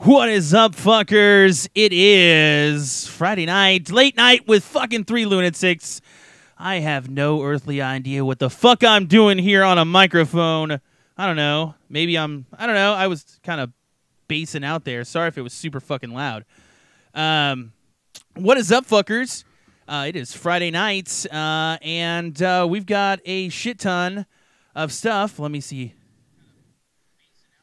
What is up, fuckers? It is Friday night, late night with fucking 3 Lunatics. I have no earthly idea what the fuck I'm doing here on a microphone. I don't know. Maybe I don't know. I was kind of basing out there. Sorry if it was super fucking loud. What is up, fuckers? It is Friday night, and we've got a shit ton of stuff. Let me see.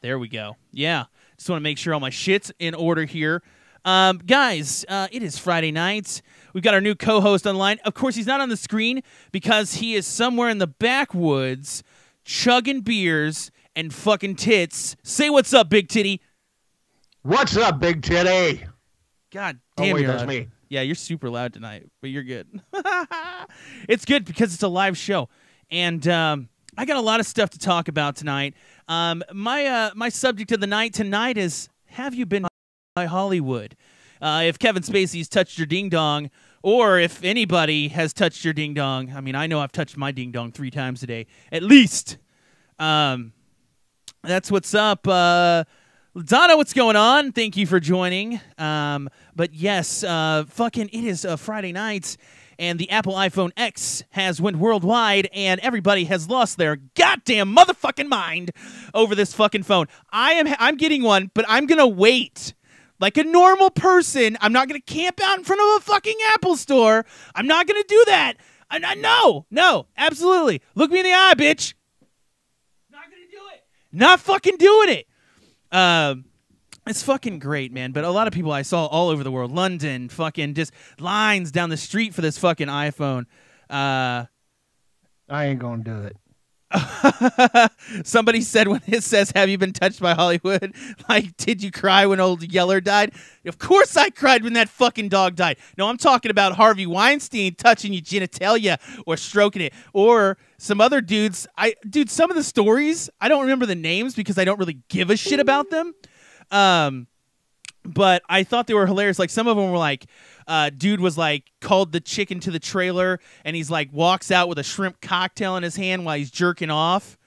There we go. Yeah. Just want to make sure all my shit's in order here. Guys, it is Friday night. We've got our new co-host online. Of course, he's not on the screen because he is somewhere in the backwoods chugging beers and fucking tits. Say what's up, Big Titty. What's up, Big Titty? God damn, wait, you're that's loud. me. Yeah, you're super loud tonight, but you're good. It's good because it's a live show. And I got a lot of stuff to talk about tonight. My subject of the night tonight is, have you been by Hollywood? If Kevin Spacey's touched your ding-dong, or if anybody has touched your ding-dong. I mean, I know I've touched my ding-dong 3 times a day, at least. That's what's up. Donna, what's going on? Thank you for joining. But yes, fucking, it is Friday night, and the Apple iPhone X has went worldwide, and everybody has lost their goddamn motherfucking mind over this fucking phone. I'm getting one, but I'm gonna wait. Like a normal person, I'm not gonna camp out in front of a fucking Apple store. I'm not gonna do that. No, absolutely. Look me in the eye, bitch. Not gonna do it. Not fucking doing it. It's fucking great, man. But a lot of people I saw all over the world, London, fucking just lines down the street for this fucking iPhone. I ain't gonna do it. Somebody said when it says, have you been touched by Hollywood? Like, did you cry when old Yeller died? Of course I cried when that fucking dog died. No, I'm talking about Harvey Weinstein touching your genitalia or stroking it. Or some other dudes. Dude, some of the stories, I don't remember the names because I don't really give a shit about them. But I thought they were hilarious. Like, some of them were like, dude was like called the chicken to the trailer, and he's like walks out with a shrimp cocktail in his hand while he's jerking off.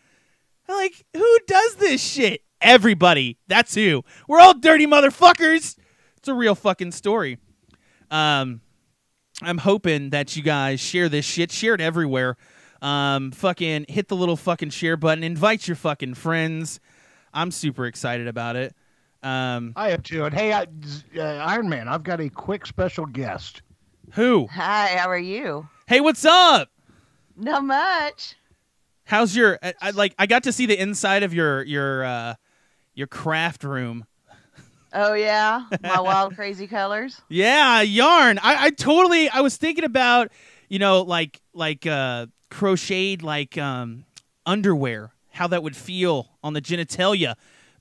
I'm like, who does this shit? Everybody. That's who. We're all dirty motherfuckers. It's a real fucking story. I'm hoping that you guys share this shit. Share it everywhere. Fucking hit the little fucking share button. Invite your fucking friends. I'm super excited about it. I have too. And hey, Iron Man, I've got a quick special guest. Who? Hi, how are you? Hey, what's up? Not much. How's your? I got to see the inside of your craft room. Oh yeah, my wild crazy colors. Yeah, yarn. I was thinking about, crocheted underwear, how that would feel on the genitalia.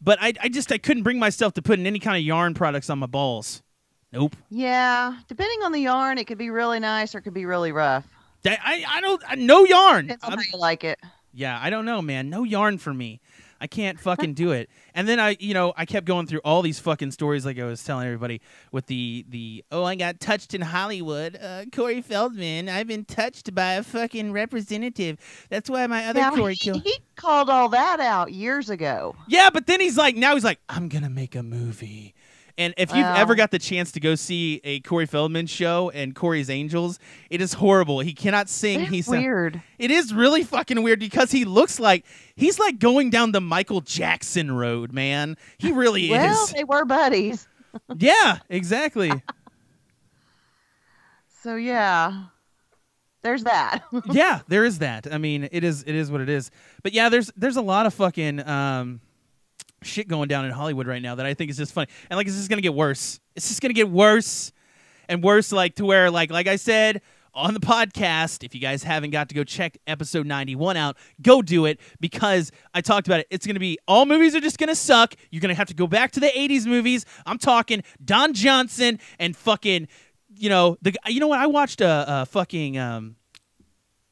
But I couldn't bring myself to putting any kind of yarn products on my balls. Nope. Yeah, depending on the yarn, it could be really nice or it could be really rough. No yarn. Depends on how you like it. Yeah, I don't know, man. No yarn for me. I can't fucking do it. And then I kept going through all these fucking stories like I was telling everybody with the I got touched in Hollywood. Corey Feldman, I've been touched by a fucking representative. That's why my other Corey killed. He called all that out years ago. Yeah, but then he's like, I'm gonna make a movie. And if you've ever got the chance to go see a Corey Feldman show and Corey's Angels, it is horrible. He cannot sing. He's weird. It is really fucking weird because he looks like he's like going down the Michael Jackson road, man. He really is. Well, they were buddies. Yeah, exactly. So yeah, there's that. Yeah, there is that. I mean, it is what it is. But yeah, there's a lot of fucking shit going down in Hollywood right now that I think is just funny. And like, it's just gonna get worse. It's just gonna get worse and worse, like to where like I said on the podcast, if you guys haven't got to go check episode 91 out, go do it, because I talked about it. It's gonna be all movies are just gonna suck. You're gonna have to go back to the 80s movies. I'm talking Don Johnson and fucking what I watched a fucking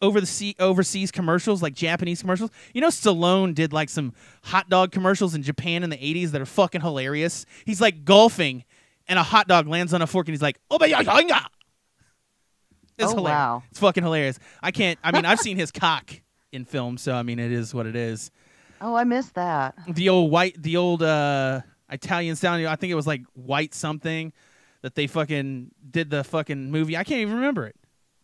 overseas commercials, like Japanese commercials. Stallone did like some hot dog commercials in Japan in the 80s that are fucking hilarious. He's like golfing and a hot dog lands on a fork and he's like, oh my god. It's hilarious. Wow. It's fucking hilarious. I've seen his cock in film, so I mean it is what it is. Oh, I missed that. The old Italian sounding. I think it was like White something that they fucking did the fucking movie. I can't even remember it.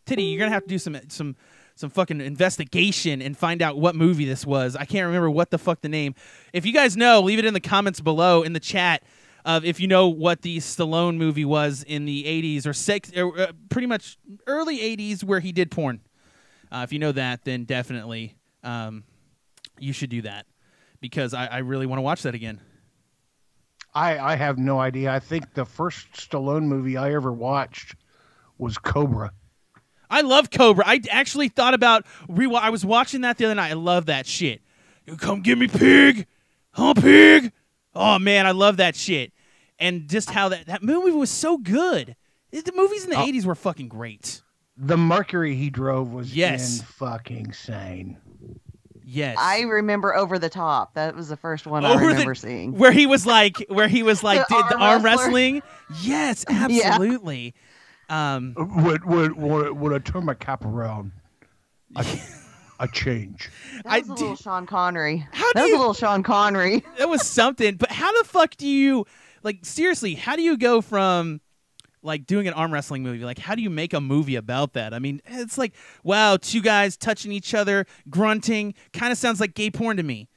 Titty, you're gonna have to do some fucking investigation and find out what movie this was. I can't remember what the fuck the name. If you guys know, leave it in the comments below in the chat of if you know what the Stallone movie was in the 80s or pretty much early 80s where he did porn. If you know that, then definitely you should do that because I really want to watch that again. I have no idea. I think the first Stallone movie I ever watched was Cobra. I love Cobra. I actually thought about I was watching that the other night. I love that shit. You come get me, pig. Huh, pig? Oh, man, I love that shit. And just how that movie was so good. The movies in the 80s were fucking great. The Mercury he drove was Yes. fucking insane. Yes. I remember Over the Top. That was the first one I remember seeing. Where he was like did the arm wrestler. wrestling. Yes, absolutely. When I turn my cap around, I change. That was a little Sean Connery. How that was a little Sean Connery. That was something. But how the fuck do you seriously? How do you go from doing an arm wrestling movie? How do you make a movie about that? I mean, it's like, wow, two guys touching each other, grunting. Kind of sounds like gay porn to me.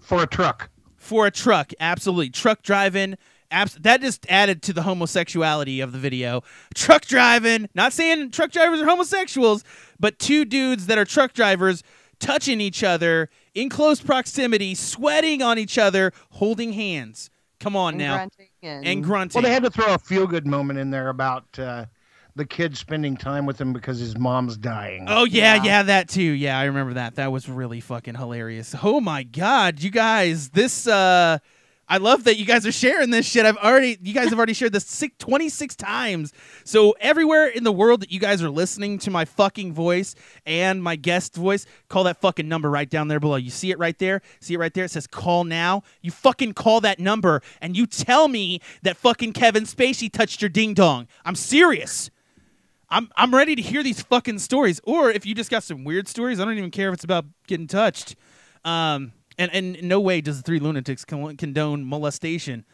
For a truck. For a truck, absolutely. Truck driving. That just added to the homosexuality of the video. Truck driving. Not saying truck drivers are homosexuals, but two dudes that are truck drivers touching each other in close proximity, sweating on each other, holding hands. Come on now. Grunting and grunting. Well, they had to throw a feel-good moment in there about the kid spending time with him because his mom's dying. Oh, yeah, that too. Yeah, I remember that. That was really fucking hilarious. Oh, my God, you guys. This, I love that you guys are sharing this shit. You guys have already shared this 26 times. So everywhere in the world that you guys are listening to my fucking voice and my guest voice, call that fucking number right down there below. You see it right there? See it right there? It says call now. You fucking call that number and you tell me that fucking Kevin Spacey touched your ding dong. I'm serious. I'm ready to hear these fucking stories. Or if you just got some weird stories, I don't even care if it's about getting touched. And in no way does the Three Lunatics condone molestation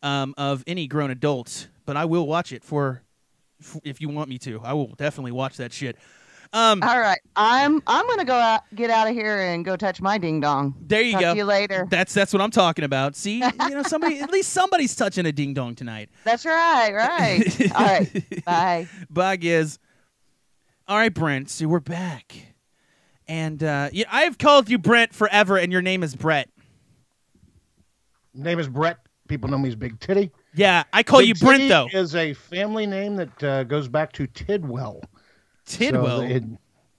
of any grown adult, but I will watch it if you want me to. I will definitely watch that shit. All right, I'm gonna get out of here and go touch my ding dong. There you go. Talk to you later. That's what I'm talking about. See, at least somebody's touching a ding dong tonight. That's right. All right, bye. Bye, Giz. All right, Brent. So we're back. And I've called you Brent forever, and your name is Brett. Name is Brett. People know me as Big Titty. Yeah, I call you Brent, Titty though. Is a family name that goes back to Tidwell. Tidwell? So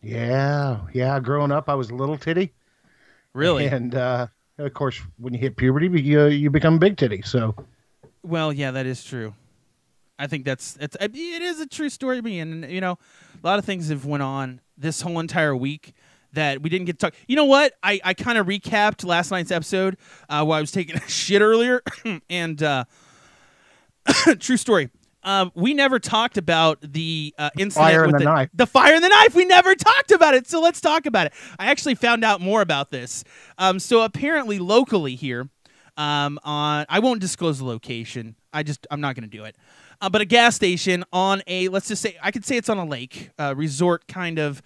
yeah. Growing up, I was a little titty. Really? And, of course, when you hit puberty, you become Big Titty, so. Well, yeah, that is true. I think it is a true story to me. And, a lot of things have went on this whole entire week that we didn't get to talk. You know what? I kind of recapped last night's episode while I was taking a shit earlier. And true story. We never talked about the incident fire with and the knife. The fire and the knife. We never talked about it. So let's talk about it. I actually found out more about this. So apparently locally here, I won't disclose the location. I'm not going to do it. But a gas station on let's just say, I could say it's on a lake, resort kind of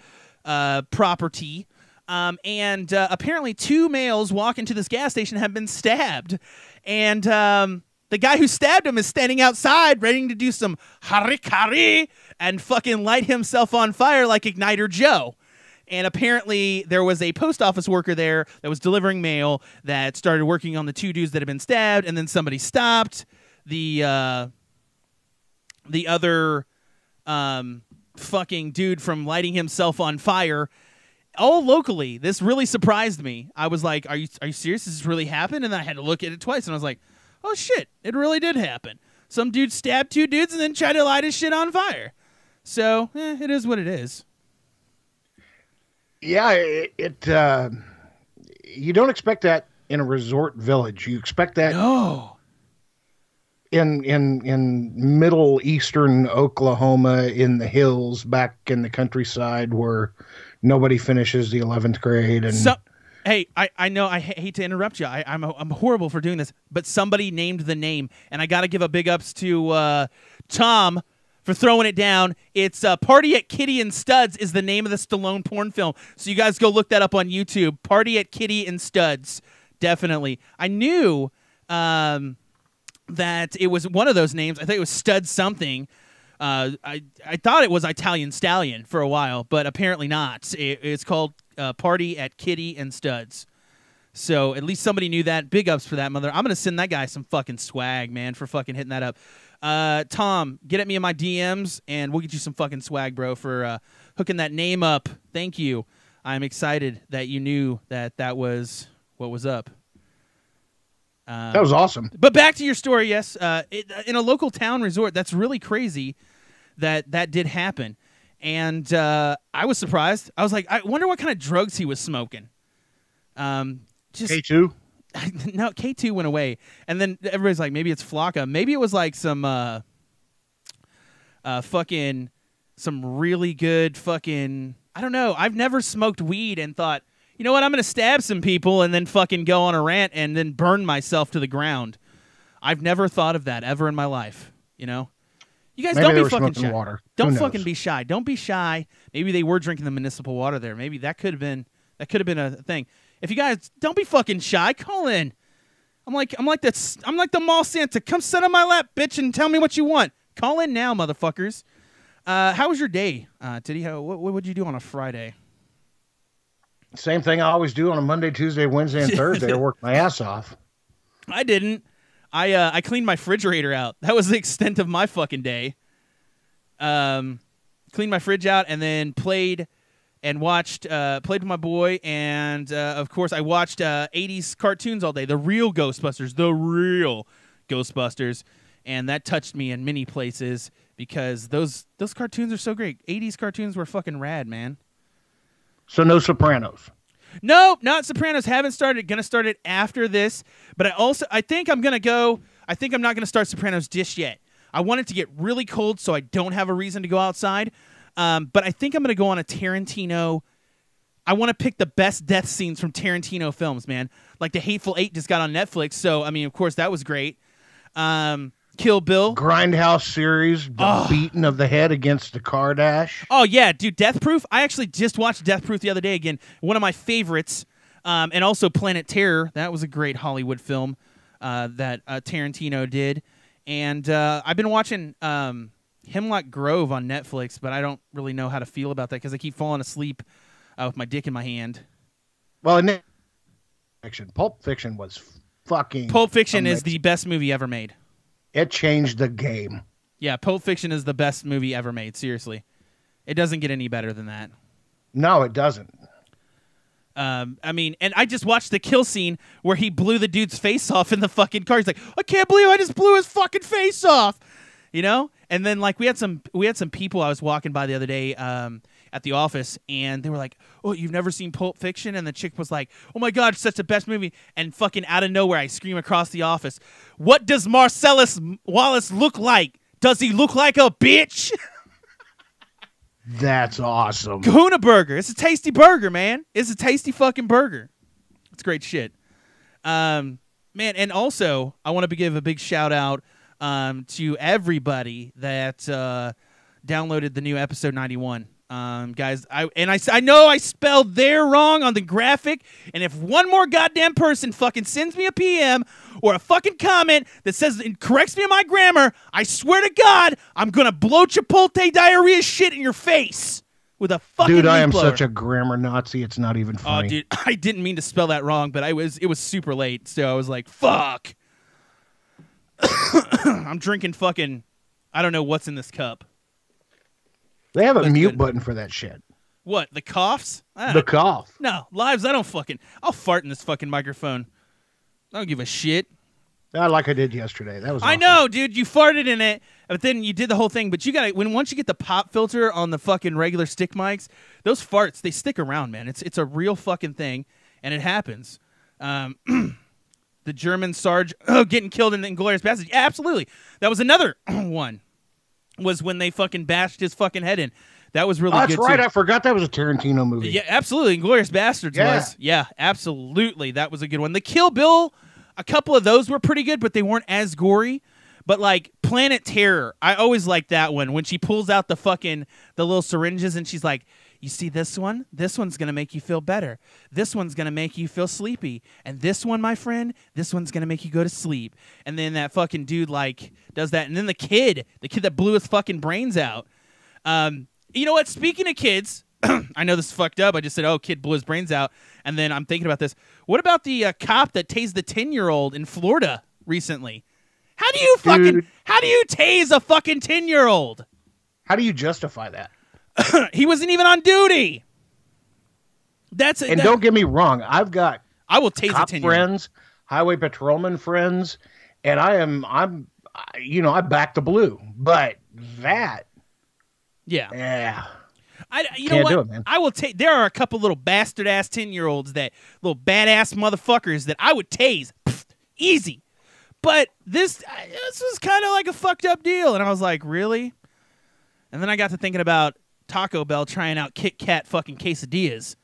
property. And apparently 2 males walk into this gas station have been stabbed. And the guy who stabbed him is standing outside ready to do some harikari and fucking light himself on fire like Igniter Joe. And apparently there was a post office worker there that was delivering mail that started working on the 2 dudes that had been stabbed, and then somebody stopped the other fucking dude from lighting himself on fire. All locally. This really surprised me. I was like, are you serious? This really happened? And then I had to look at it twice, and I was like, oh shit, it really did happen. Some dude stabbed 2 dudes and then tried to light his shit on fire. So, it is what it is. Yeah, you don't expect that in a resort village. You expect that in middle eastern Oklahoma, in the hills, back in the countryside where nobody finishes the 11th grade. And Hey, I know I hate to interrupt you. I'm horrible for doing this, but somebody named the name, and I got to give a big ups to Tom for throwing it down. It's Party at Kitty and Studs is the name of the Stallone porn film. So you guys go look that up on YouTube. Party at Kitty and Studs. Definitely. I knew that it was one of those names. I think it was Stud something. I thought it was Italian Stallion for a while, but apparently not. It's called Party at Kitty and Studs. So at least somebody knew that. Big ups for that, mother. I'm going to send that guy some fucking swag, man, for fucking hitting that up. Tom, get at me in my DMs, and we'll get you some fucking swag, bro, for hooking that name up. Thank you. I'm excited that you knew that was what was up. That was awesome. But back to your story, yes. In a local town resort, that's really crazy that did happen. And I was surprised. I was like, I wonder what kind of drugs he was smoking. Just K2? No, K2 went away. And then everybody's like, maybe it's Flocka. Maybe it was like some fucking, some really good fucking, I don't know. I've never smoked weed and thought, you know what, I'm going to stab some people and then fucking go on a rant and then burn myself to the ground. I've never thought of that ever in my life, you know? You guys Maybe don't they be were fucking smoking shy. water. Who Don't knows? fucking be shy. Don't be shy. Maybe they were drinking the municipal water there. Maybe that could have been a thing. If you guys don't be fucking shy, call in. I'm like the mall Santa. Come sit on my lap, bitch, and tell me what you want. Call in now, motherfuckers. How was your day, Titty? What would you do on a Friday? Same thing I always do on a Monday, Tuesday, Wednesday, and Thursday. I work my ass off. I didn't. I cleaned my refrigerator out. That was the extent of my fucking day. Cleaned my fridge out and then played and watched, played with my boy. And, of course, I watched 80s cartoons all day. The real Ghostbusters. And that touched me in many places because those cartoons are so great. 80s cartoons were fucking rad, man. So no Sopranos. No, not Sopranos. Haven't started. Gonna start it after this. But I think I'm gonna go. I think I'm not gonna start Sopranos just yet. I want it to get really cold so I don't have a reason to go outside. But I think I'm gonna go on a Tarantino. I want to pick the best death scenes from Tarantino films, man. Like The Hateful Eight just got on Netflix, so I mean, of course, that was great. Kill Bill. Grindhouse series, the beating of the head against the car dash. Oh, yeah, dude, Death Proof. I actually just watched Death Proof the other day again. One of my favorites. And also Planet Terror. That was a great Hollywood film that Tarantino did. And I've been watching Hemlock Grove on Netflix, but I don't really know how to feel about that because I keep falling asleep with my dick in my hand. Well, in Pulp Fiction was fucking Pulp Fiction amazing. is the best movie ever made. It changed the game. Yeah, Pulp Fiction is the best movie ever made. Seriously. It doesn't get any better than that. No, it doesn't. I mean, and I just watched the kill scene where he blew the dude's face off in the fucking car. He's like, I can't believe I just blew his fucking face off. You know? And then like we had some people I was walking by the other day at the office, and they were like, oh, you've never seen Pulp Fiction? And the chick was like, oh my God, it's such the best movie. And fucking out of nowhere, I scream across the office, what does Marcellus Wallace look like? Does he look like a bitch? That's awesome. Kahuna Burger. It's a tasty burger, man. It's a tasty fucking burger. It's great shit. Man, and also, I want to give a big shout out to everybody that downloaded the new episode 91. Guys, I know I spelled there wrong on the graphic, and if one more goddamn person fucking sends me a PM or a fucking comment that says it corrects me on my grammar, I swear to God, I'm gonna blow Chipotle diarrhea shit in your face with a fucking dude. I am blower. such a grammar Nazi. It's not even funny. Oh, dude, I didn't mean to spell that wrong, but it was super late, so I was like, fuck. I'm drinking fucking, I don't know what's in this cup. They have a That's mute good. button for that shit. What, the coughs? The cough. No, lives, I'll fart in this fucking microphone. I don't give a shit. Like I did yesterday. That was awesome. I know, dude, you farted in it, but then you did the whole thing, but you gotta, once you get the pop filter on the fucking regular stick mics, those farts, they stick around, man. It's a real fucking thing, and it happens. The German Sarge getting killed in the Inglourious Basterds. Yeah, absolutely. That was another one. Was when they fucking bashed his fucking head in. That was really That's good right. too. I forgot that was a Tarantino movie. Yeah, absolutely. Inglourious Bastards was. Yeah, absolutely. That was a good one. The Kill Bill, a couple of those were pretty good, but they weren't as gory. But like Planet Terror, I always liked that one when she pulls out the little syringes and she's like, you see this one? This one's going to make you feel better. This one's going to make you feel sleepy. And this one, my friend, this one's going to make you go to sleep. And then that fucking dude like does that. And then the kid that blew his fucking brains out. You know what? Speaking of kids, I know this is fucked up. I just said, oh, kid blew his brains out. And then I'm thinking about this. What about the cop that tased the 10-year-old in Florida recently? How do you tase a fucking 10-year-old? How do you justify that? He wasn't even on duty. Don't get me wrong. I will tase cop a 10-year-old. friends, highway patrolman friends, and I back the blue. But that, yeah. You Can't know do what? it, man. I will take. There are a couple little bastard ass 10-year-olds little badass motherfuckers that I would tase, easy. But this was kind of like a fucked up deal, and I was like, really? And then I got to thinking about Taco Bell trying out Kit Kat fucking quesadillas,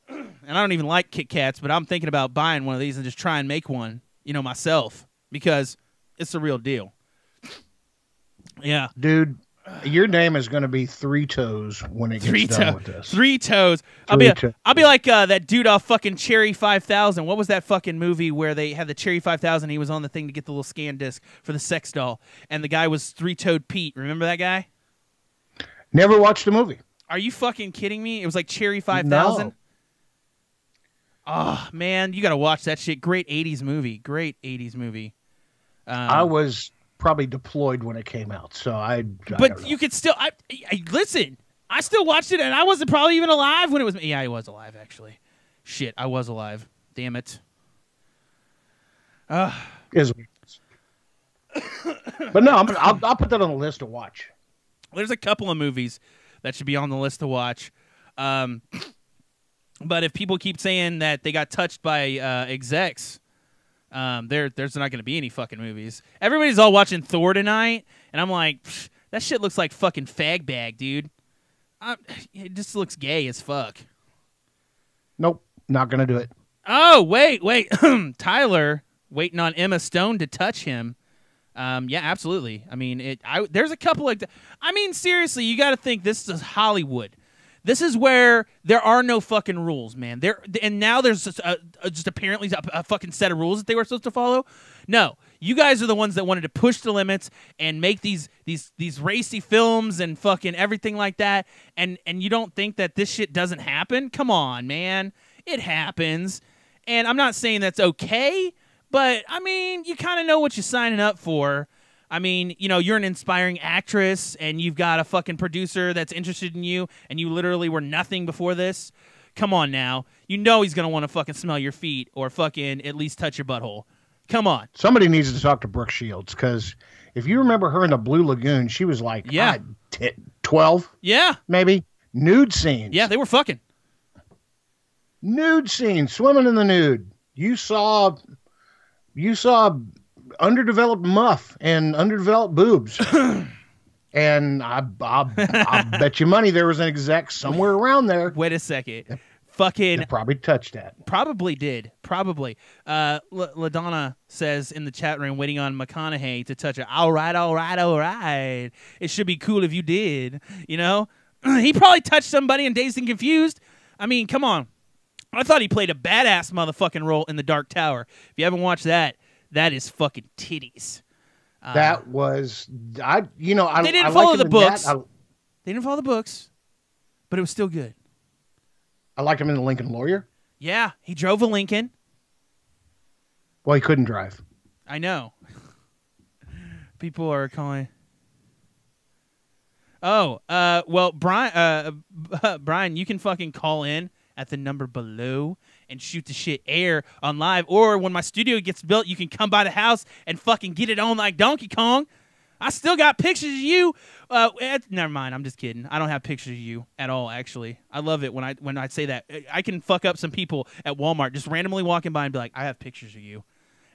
and I don't even like Kit Kats, but I'm thinking about buying one of these and just try and make one, myself, because it's a real deal. Yeah, dude. Your name is going to be Three Toes when it gets done with this. Three Toes. I'll be like that dude off fucking Cherry 5000. What was that fucking movie where they had the Cherry 5000? He was on the thing to get the little scan disc for the sex doll, and the guy was Three-Toed Pete. Remember that guy? Never watched the movie. Are you fucking kidding me? It was like Cherry 5000. No. Oh man, you got to watch that shit. Great 80s movie. I was probably deployed when it came out, so But you could still. I listen. I still watched it, and I wasn't probably even alive when it was. Yeah, I was alive actually. Shit, I was alive. Damn it. But no, I'll put that on the list to watch. There's a couple of movies that should be on the list to watch. But if people keep saying that they got touched by execs, there's not going to be any fucking movies. Everybody's all watching Thor tonight, and I'm like, that shit looks like fucking fag bag, dude. It just looks gay as fuck. Nope, not going to do it. Oh, wait. Tyler waiting on Emma Stone to touch him. Yeah, absolutely. I mean, there's a couple like that. I mean, seriously, you got to think this is Hollywood. This is where there are no fucking rules, man. And now there's just apparently a fucking set of rules that they were supposed to follow. No, you guys are the ones that wanted to push the limits and make these racy films and fucking everything like that. And you don't think that this shit doesn't happen? Come on, man. It happens. And I'm not saying that's okay, but I mean, you kind of know what you're signing up for. I mean, you're an inspiring actress, and you've got a fucking producer that's interested in you, and you literally were nothing before this. Come on now. You know he's going to want to fucking smell your feet or fucking at least touch your butthole. Come on. Somebody needs to talk to Brooke Shields, because if you remember her in the Blue Lagoon, she was like 12? Yeah. Maybe. Nude scenes. Yeah, they were fucking. Nude scenes, swimming in the nude. You saw underdeveloped muff and underdeveloped boobs. And I bet you money there was an exec somewhere around there. Wait a second. Fucking probably touched that. Probably did. Probably. LaDonna says in the chat room, waiting on McConaughey to touch it. All right. It should be cool if you did. He probably touched somebody in Dazed and Confused. I mean, come on. I thought he played a badass motherfucking role in The Dark Tower. If you haven't watched that, that is fucking titties. That was They didn't follow the books. They didn't follow the books, but it was still good. I liked him in The Lincoln Lawyer. Yeah, he drove a Lincoln. Well, he couldn't drive. I know. People are calling. Oh, well, Brian, you can fucking call in at the number below and shoot the shit air on live. Or when my studio gets built, you can come by the house and fucking get it on like Donkey Kong. I still got pictures of you. Never mind. I'm just kidding. I don't have pictures of you at all, actually. I love it when I say that. I can fuck up some people at Walmart just randomly walking by and be like, I have pictures of you.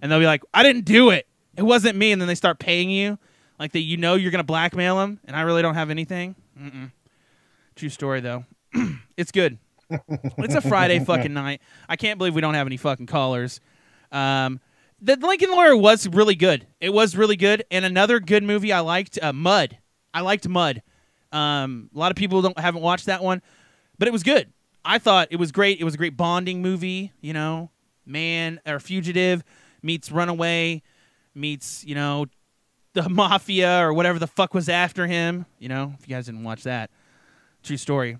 And they'll be like, I didn't do it. It wasn't me. And then they start paying you. Like, you're going to blackmail them. And I really don't have anything. True story, though. It's good. It's a Friday fucking night. I can't believe we don't have any fucking callers. The Lincoln Lawyer was really good. It was really good. And another good movie I liked, Mud. I liked Mud. A lot of people haven't watched that one, but it was good. I thought it was great. It was a great bonding movie. You know, man or fugitive meets runaway meets, you know, the mafia or whatever the fuck was after him. You know, if you guys didn't watch that, true story.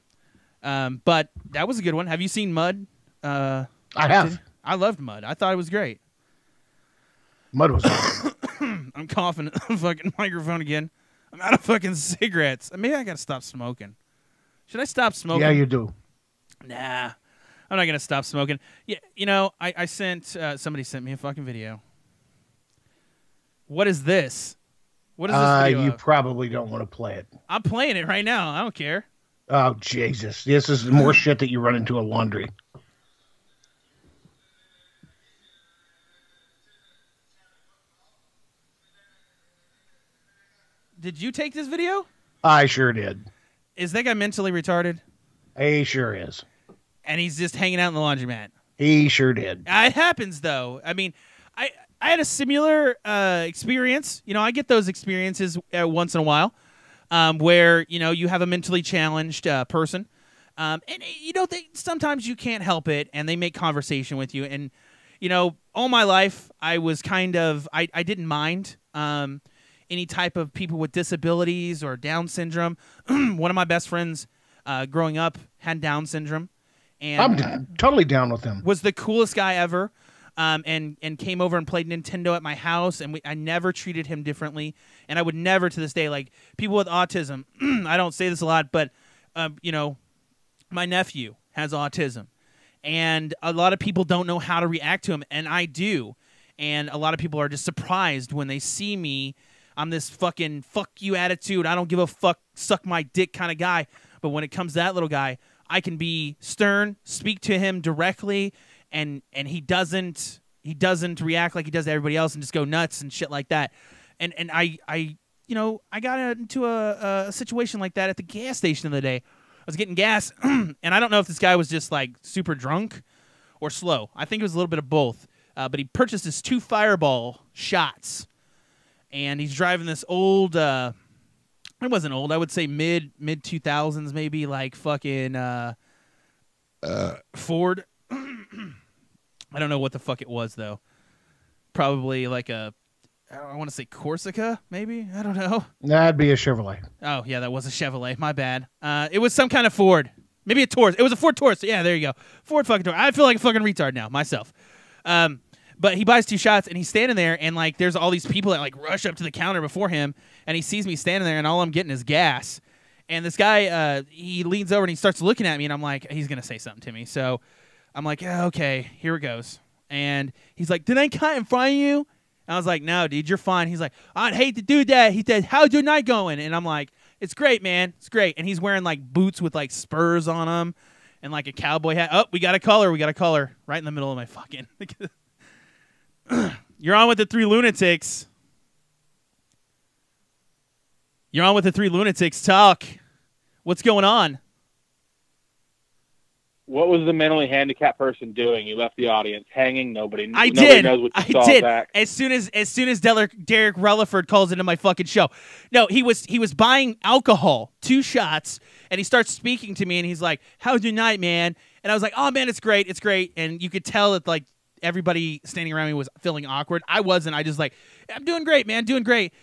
But that was a good one. Have you seen Mud? I have. I loved Mud. I thought it was great. Mud was awesome. I'm coughing at the fucking microphone again. I'm out of fucking cigarettes. Maybe I gotta stop smoking. Should I stop smoking? Yeah, you do. Nah, I'm not gonna stop smoking. Yeah, you know, I sent somebody sent me a fucking video. What is this? What is this video You of? probably don't want to play it. I'm playing it right now. I don't care. Oh, Jesus. This is more shit that you run into a laundry. Did you take this video? I sure did. Is that guy mentally retarded? He sure is. And he's just hanging out in the laundromat. He sure did. It happens, though. I mean, I had a similar experience. You know, I get those experiences once in a while where, you know, you have a mentally challenged person. And, you know, sometimes you can't help it, and they make conversation with you. And, you know, all my life, I was kind of, I didn't mind any type of people with disabilities or Down syndrome. One of my best friends growing up had Down syndrome. And I'm totally down with him. was the coolest guy ever, and came over and played Nintendo at my house, and I never treated him differently, and I would never to this day, like, people with autism, I don't say this a lot, but, you know, my nephew has autism, and a lot of people don't know how to react to him, and I do, and a lot of people are just surprised when they see me. I'm this fucking fuck you attitude, I don't give a fuck, suck my dick kind of guy, but when it comes to that little guy, I can be stern, speak to him directly, and he doesn't react like he does to everybody else and just go nuts and shit like that. And I you know, I got into a situation like that at the gas station the other day. I was getting gas, and I don't know if this guy was just like super drunk or slow. I think it was a little bit of both. But he purchased his 2 Fireball shots, and he's driving this old. It wasn't old. I would say mid 2000s, maybe, like fucking Ford. I don't know what the fuck it was, though. Probably like I want to say Corsica, maybe. I don't know. That'd be a Chevrolet. Oh yeah, that was a Chevrolet. My bad. It was some kind of Ford. Maybe a Taurus. It was a Ford Taurus. Yeah, there you go. Ford fucking Taurus. I feel like a fucking retard now myself. But he buys 2 shots, and he's standing there, and like there's all these people that like rush up to the counter before him, and he sees me standing there, and all I'm getting is gas. And this guy, he leans over and he starts looking at me, and I'm like, he's gonna say something to me. So I'm like, yeah, okay, here it goes. And he's like, did I cut in front of you? And I was like, no, dude, you're fine. He's like, I'd hate to do that. He said, how's your night going? And I'm like, it's great, man. It's great. And he's wearing like boots with like spurs on them and like a cowboy hat. Oh, we got a caller. We got a caller right in the middle of my fucking. You're on with the 3 Lunatics. You're on with the 3 Lunatics. Talk. What's going on? What was the mentally handicapped person doing? You left the audience hanging. Nobody I nobody did. knows what you I saw, did. Zach. As soon as Derek Rutherford calls into my fucking show. No, he was buying alcohol, 2 shots, and he starts speaking to me, and he's like, "How's your night, man?" And I was like, "Oh man, it's great, it's great." And you could tell that like everybody standing around me was feeling awkward. I wasn't. I just like, "I'm doing great, man, doing great."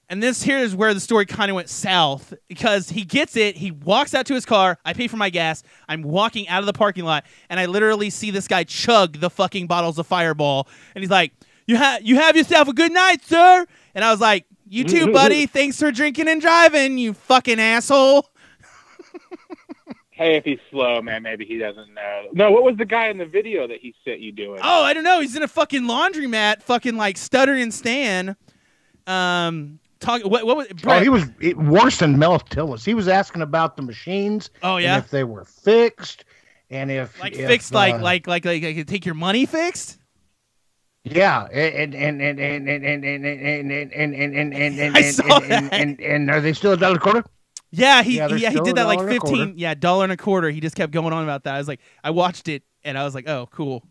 And this here is where the story kind of went south, because he gets it. He walks out to his car. I pay for my gas. I'm walking out of the parking lot, and I literally see this guy chug the fucking bottles of Fireball. And he's like, you have yourself a good night, sir. And I was like, you too, buddy. Thanks for drinking and driving, you fucking asshole. Hey, if he's slow, man, maybe he doesn't know. No, what was the guy in the video that he sent you doing? Oh, I don't know. He's in a fucking laundromat, fucking like stuttering Stan. What was Brett? Oh, he was worse than Melatilis. He was asking about the machines. Oh yeah, and if they were fixed, and if fixed, like take your money fixed. Yeah, and I saw that. And are they still $1.25? Yeah, Yeah, they're he still did that like $1.25. 15, yeah, $1.25. He just kept going on about that. I was like, I watched it and I was like, oh, cool.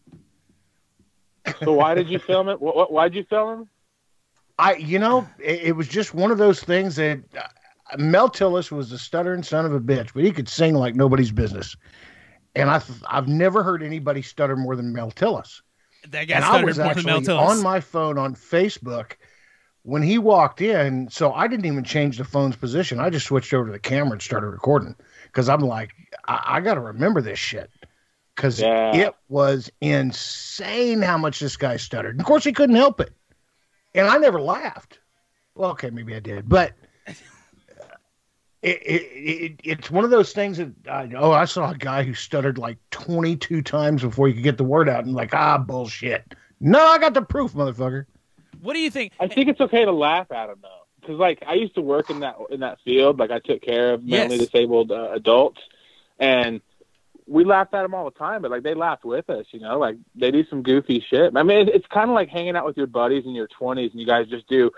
So why did you film it? Why'd you film It was just one of those things that Mel Tillis was a stuttering son of a bitch, but he could sing like nobody's business. And I've never heard anybody stutter more than Mel Tillis. That guy And I stuttered was more than Mel actually Tillis. on my phone on Facebook when he walked in, so I didn't even change the phone's position. I just switched over to the camera and started recording because I'm like, I got to remember this shit because it was insane how much this guy stuttered. And of course, he couldn't help it. And I never laughed. Well, okay, maybe I did, but it's one of those things that I saw a guy who stuttered like 22 times before he could get the word out, and like, bullshit. No, I got the proof, motherfucker. What do you think? I think it's okay to laugh at him though, because like I used to work in that field. Like I took care of mentally disabled adults, and we laughed at them all the time. But like they laughed with us, like they do some goofy shit. I mean, it's kind of like hanging out with your buddies in your 20s, and you guys just do,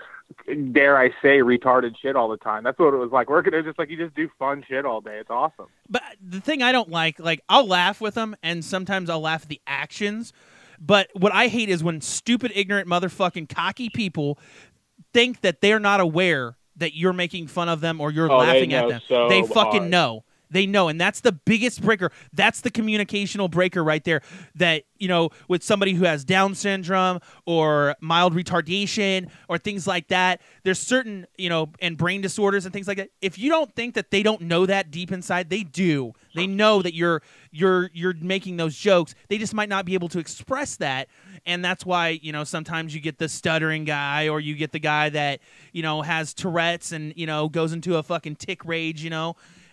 dare I say, retarded shit all the time. That's what it was like working there. Just like you just do fun shit all day. It's awesome. But the thing I don't like I'll laugh with them, and sometimes I'll laugh at the actions. But what I hate is when stupid, ignorant, motherfucking cocky people think that they're not aware that you're making fun of them or you're laughing at them. So they fucking hard. know. They know, and that's the biggest breaker. That's the communicational breaker right there. That, with somebody who has Down syndrome or mild retardation or things like that, there's certain, and brain disorders and things like that. If you don't think that they don't know that deep inside, they do. They know that you're making those jokes. They just might not be able to express that, and that's why sometimes you get the stuttering guy, or you get the guy that has Tourette's and goes into a fucking tick rage,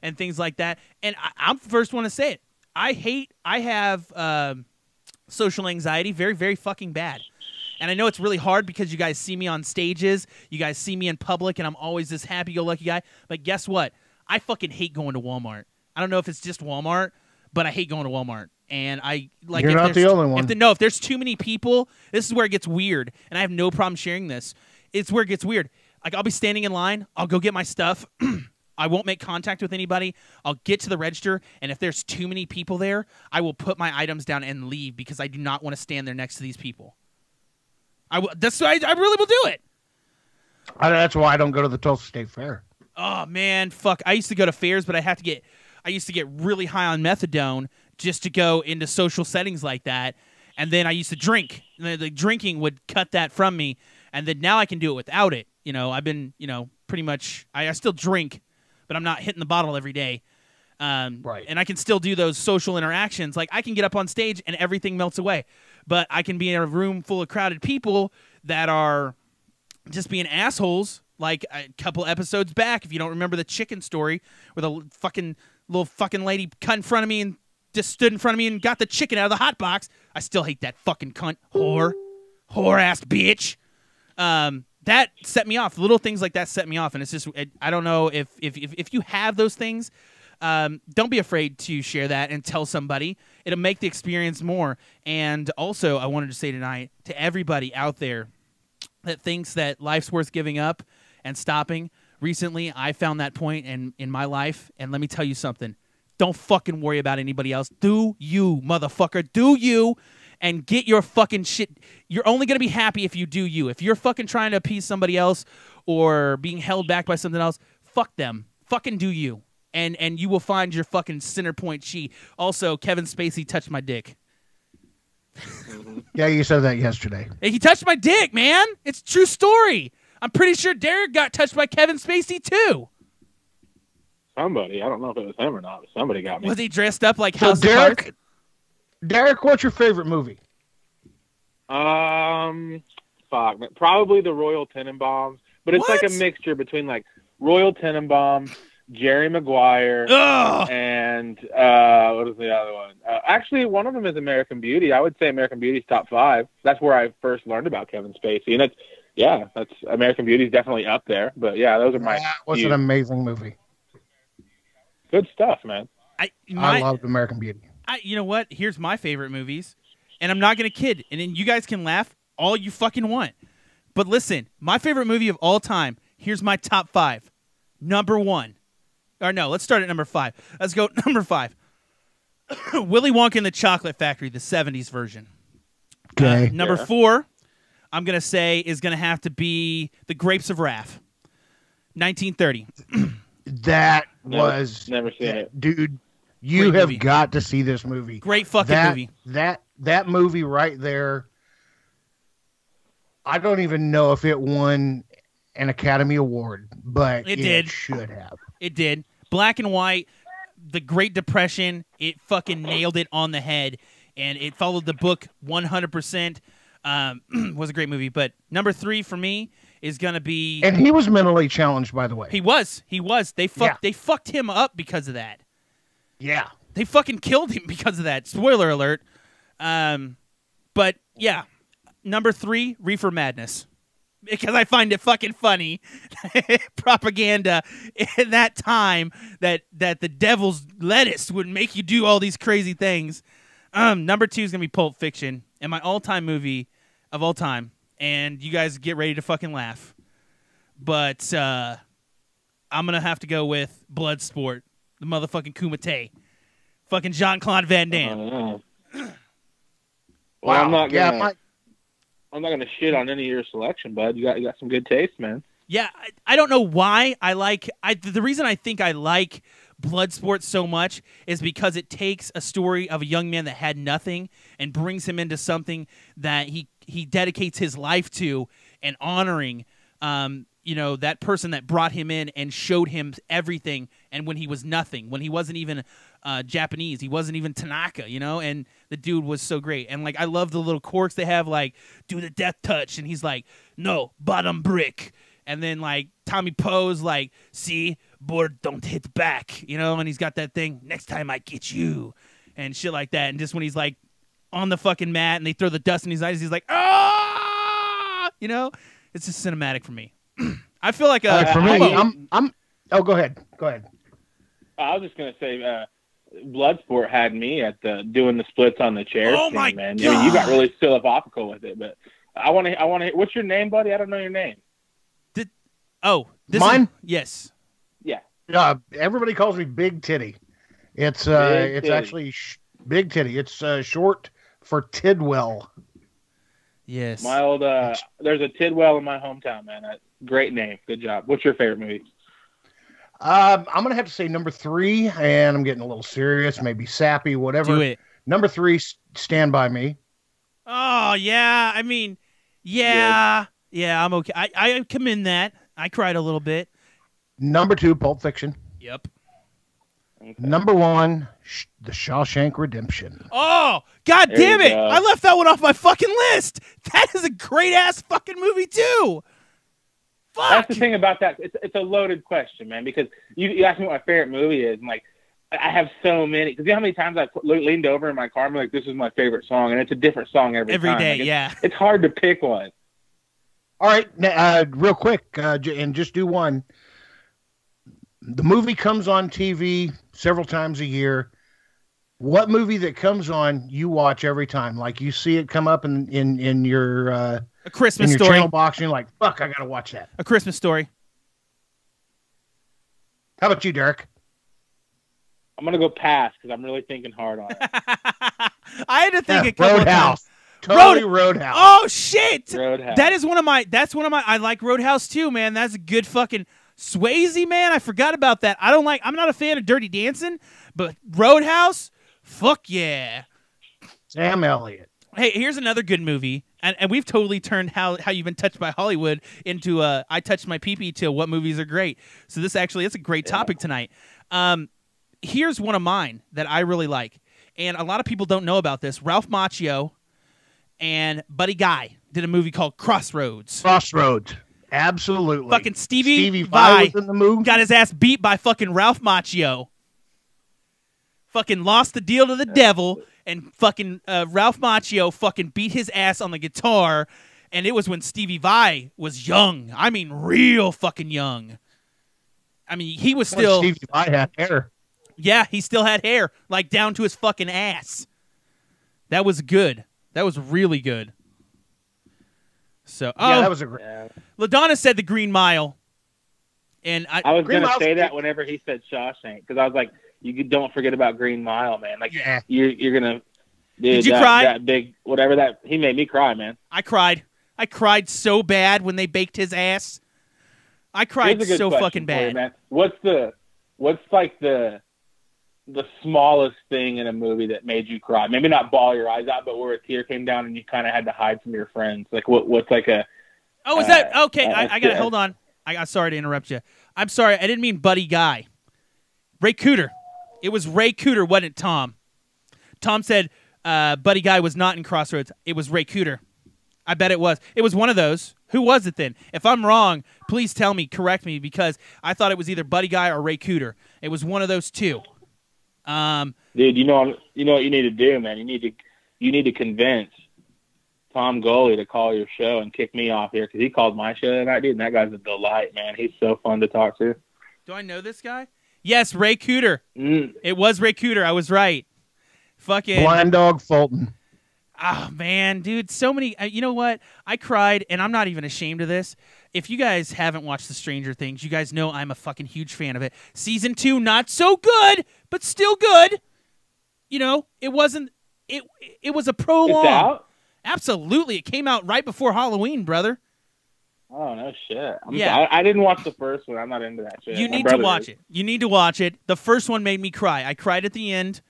and things like that. And I'm the first one to say it. I have social anxiety very, very fucking bad. And I know it's really hard because you guys see me on stages, you guys see me in public, and I'm always this happy-go-lucky guy. But guess what? I fucking hate going to Walmart. I don't know if it's just Walmart, but I hate going to Walmart. And I like. You're not the only one. If there's too many people, this is where it gets weird. And I have no problem sharing this. It's where it gets weird. Like I'll be standing in line, I'll go get my stuff. I won't make contact with anybody. I'll get to the register, and if there's too many people there, I will put my items down and leave because I do not want to stand there next to these people. I really will do it. That's why I don't go to the Tulsa State Fair. Oh man, fuck! I used to go to fairs, but I used to get really high on methadone just to go into social settings like that, and then I used to drink. The drinking would cut that from me, and then now I can do it without it. I've been, pretty much. I still drink, but I'm not hitting the bottle every day. Right. And I can still do those social interactions. Like I can get up on stage and everything melts away, but I can be in a room full of crowded people that are just being assholes. Like a couple episodes back, if you don't remember the chicken story, where the little fucking lady cut in front of me and just stood in front of me and got the chicken out of the hot box. I still hate that fucking cunt, whore ass bitch. That set me off. Little things like that set me off, and it's just I don't know if you have those things, don't be afraid to share that and tell somebody. It'll make the experience more. And also, I wanted to say tonight to everybody out there that thinks that life's worth giving up and stopping. Recently, I found that point in my life, and let me tell you something. Don't fucking worry about anybody else. Do you, motherfucker. Do you. And get your fucking shit. You're only going to be happy if you do you. If you're fucking trying to appease somebody else or being held back by something else, fuck them. Fucking do you. And you will find your fucking center point chi. Also, Kevin Spacey touched my dick. Yeah, you said that yesterday. He touched my dick, man. It's a true story. I'm pretty sure Derek got touched by Kevin Spacey, too. Somebody. I don't know if it was him or not, but somebody got me. Was he dressed up like House of Cards? Derek, what's your favorite movie? Fuck. Probably the Royal Tenenbaums. But it's like a mixture between like Royal Tenenbaums, Jerry Maguire, and what is the other one? Actually, one of them is American Beauty. I would say American Beauty's top 5. That's where I first learned about Kevin Spacey, and that's American Beauty's definitely up there. But yeah, those are my. That was an amazing movie. Good stuff, man. I loved American Beauty. You know what? Here's my favorite movies, and I'm not gonna kid. And then you guys can laugh all you fucking want. But listen, my favorite movie of all time. Here's my top 5. Number 1. Or no, let's start at number 5. Let's go number 5. Willy Wonka and the Chocolate Factory, the 70s version. Okay. Number 4, I'm going to say, is going to have to be The Grapes of Wrath, 1930. That was never seen it, dude. You Great have movie. got to see this movie. Great fucking movie. That movie right there. I don't even know if it won an Academy Award, but It did. should have. It did. Black and white, the Great Depression, it fucking nailed it on the head, and it followed the book 100%. Was a great movie. But number 3 for me is going to be... And he was mentally challenged, by the way. He was. They fucked him up because of that. Yeah. They fucking killed him because of that. Spoiler alert. But, yeah. Number 3, Reefer Madness. Because I find it fucking funny. Propaganda in that time that the devil's lettuce would make you do all these crazy things. Number 2 is going to be Pulp Fiction. And my all-time movie of all time. And you guys get ready to fucking laugh. But I'm going to have to go with Bloodsport. The motherfucking Kumite. Fucking Jean-Claude Van Damme. Well, Wow. I'm not gonna. Yeah, I'm not gonna shit on any of your selection, bud. You got some good taste, man. Yeah, I don't know why I like... the reason I think I like Bloodsport so much is because it takes a story of a young man that had nothing and brings him into something that he dedicates his life to and honoring that person that brought him in and showed him everything, and when he was nothing, when he wasn't even Japanese, he wasn't even Tanaka, and the dude was so great. And like I love the little quirks they have, like do the death touch, and he's like, no, bottom brick. And then like Tommy Poe's like, see, board don't hit back, and he's got that thing, next time I get you, and shit like that. And just when he's like on the fucking mat and they throw the dust in his eyes, he's like, ah, it's just cinematic for me. I feel like for me, I'm. Oh, go ahead. I was just gonna say, Bloodsport had me at doing the splits on the chair. Oh scene, my man! God. I mean, you got really philosophical with it, but I want to. What's your name, buddy? I don't know your name. Mine? Yes. Yeah. Everybody calls me Big Titty. It's Big it's Titty. actually Big Titty. It's short for Tidwell. Yes. My old there's a Tidwell in my hometown, man. Great name. Good job. What's your favorite movie? I'm gonna have to say number 3, and I'm getting a little serious, maybe sappy, whatever. Do it. Number 3, Stand By Me. Oh yeah. I mean, yeah, I'm okay. I commend that. I cried a little bit. Number 2, Pulp Fiction. Yep. Okay. Number 1, The Shawshank Redemption. Oh, god There damn you it! go. I left that one off my fucking list. That is a great ass fucking movie too. Fuck. That's the thing about that. It's a loaded question, man, because you asked me what my favorite movie is, and like I have so many. Because you know how many times I leaned over in my car and I'm like, this is my favorite song, and it's a different song every time. Day. Like, Yeah. It's hard to pick one. All right, real quick, and just do one. The movie comes on TV several times a year. What movie that comes on you watch every time? Like you see it come up in your A Christmas in your Story. channel box, and you're like, "Fuck, I gotta watch that." A Christmas Story. How about you, Derek? I'm gonna go pass because I'm really thinking hard on it. I had to think a couple of times. Roadhouse. Totally Roadhouse. Oh shit! Roadhouse. That's one of my. I like Roadhouse too, man. That's a good fucking Swayze, man. I forgot about that. I'm not a fan of Dirty Dancing, but Roadhouse, fuck yeah. Sam Elliott. Hey, here's another good movie, and we've totally turned how you've been touched by Hollywood into I touched my pee-pee to what movies are great. So this actually is a great topic tonight. Here's one of mine that I really like, and a lot of people don't know about this. Ralph Macchio and Buddy Guy did a movie called Crossroads. Crossroads. Absolutely. Fucking Stevie Vai Vai was in the movie. got his ass beat by fucking Ralph Macchio. Fucking lost the deal to the devil, and fucking Ralph Macchio fucking beat his ass on the guitar, and it was when Stevie Vai was young. I mean, real fucking young. I mean, he was still... Stevie Vai had hair. Yeah, he still had hair, like down to his fucking ass. That was good. That was really good. So, Yeah, that was a great. Yeah. LaDonna said The Green Mile. And I was Green going to Mile's say that good. whenever he said Shawshank, because I was like, you don't forget about Green Mile, man. Like, Yeah. you're going to... Did you cry? That big, whatever that... He made me cry, man. I cried. I cried so bad when they baked his ass. I cried Here's a good so question fucking for you, bad. man. What's like the smallest thing in a movie that made you cry? Maybe not bawl your eyes out, but where a tear came down and you kind of had to hide from your friends. Like what's like a... Oh, is that... Okay, I got to... yeah. Hold on. I sorry to interrupt you. I'm sorry. I didn't mean Buddy Guy. Ray Cooter. It was Ray Cooter, wasn't it, Tom? Tom said Buddy Guy was not in Crossroads. It was Ray Cooter. I bet it was. It was one of those. Who was it then? If I'm wrong, please tell me, correct me, because I thought it was either Buddy Guy or Ray Cooter. It was one of those two. Dude, you know what you need to do, man. You need to convince Tom Goley to call your show and kick me off here, because he called my show tonight, dude, and that guy's a delight, man. He's so fun to talk to. Do I know this guy? Yes, Ray Cooter. Mm. It was Ray Cooter. I was right. Fucking Blind Dog Fulton. Oh, man, dude, so many. You know what? I cried, and I'm not even ashamed of this. If you guys haven't watched the Stranger Things, you guys know I'm a fucking huge fan of it. Season 2, not so good, but still good. You know, it wasn't. It was a prolong. It's out? Absolutely, it came out right before Halloween, brother. Oh, no shit. Yeah. I didn't watch the first one. I'm not into that shit. You need to watch it. You need to watch it. The first one made me cry. I cried at the end.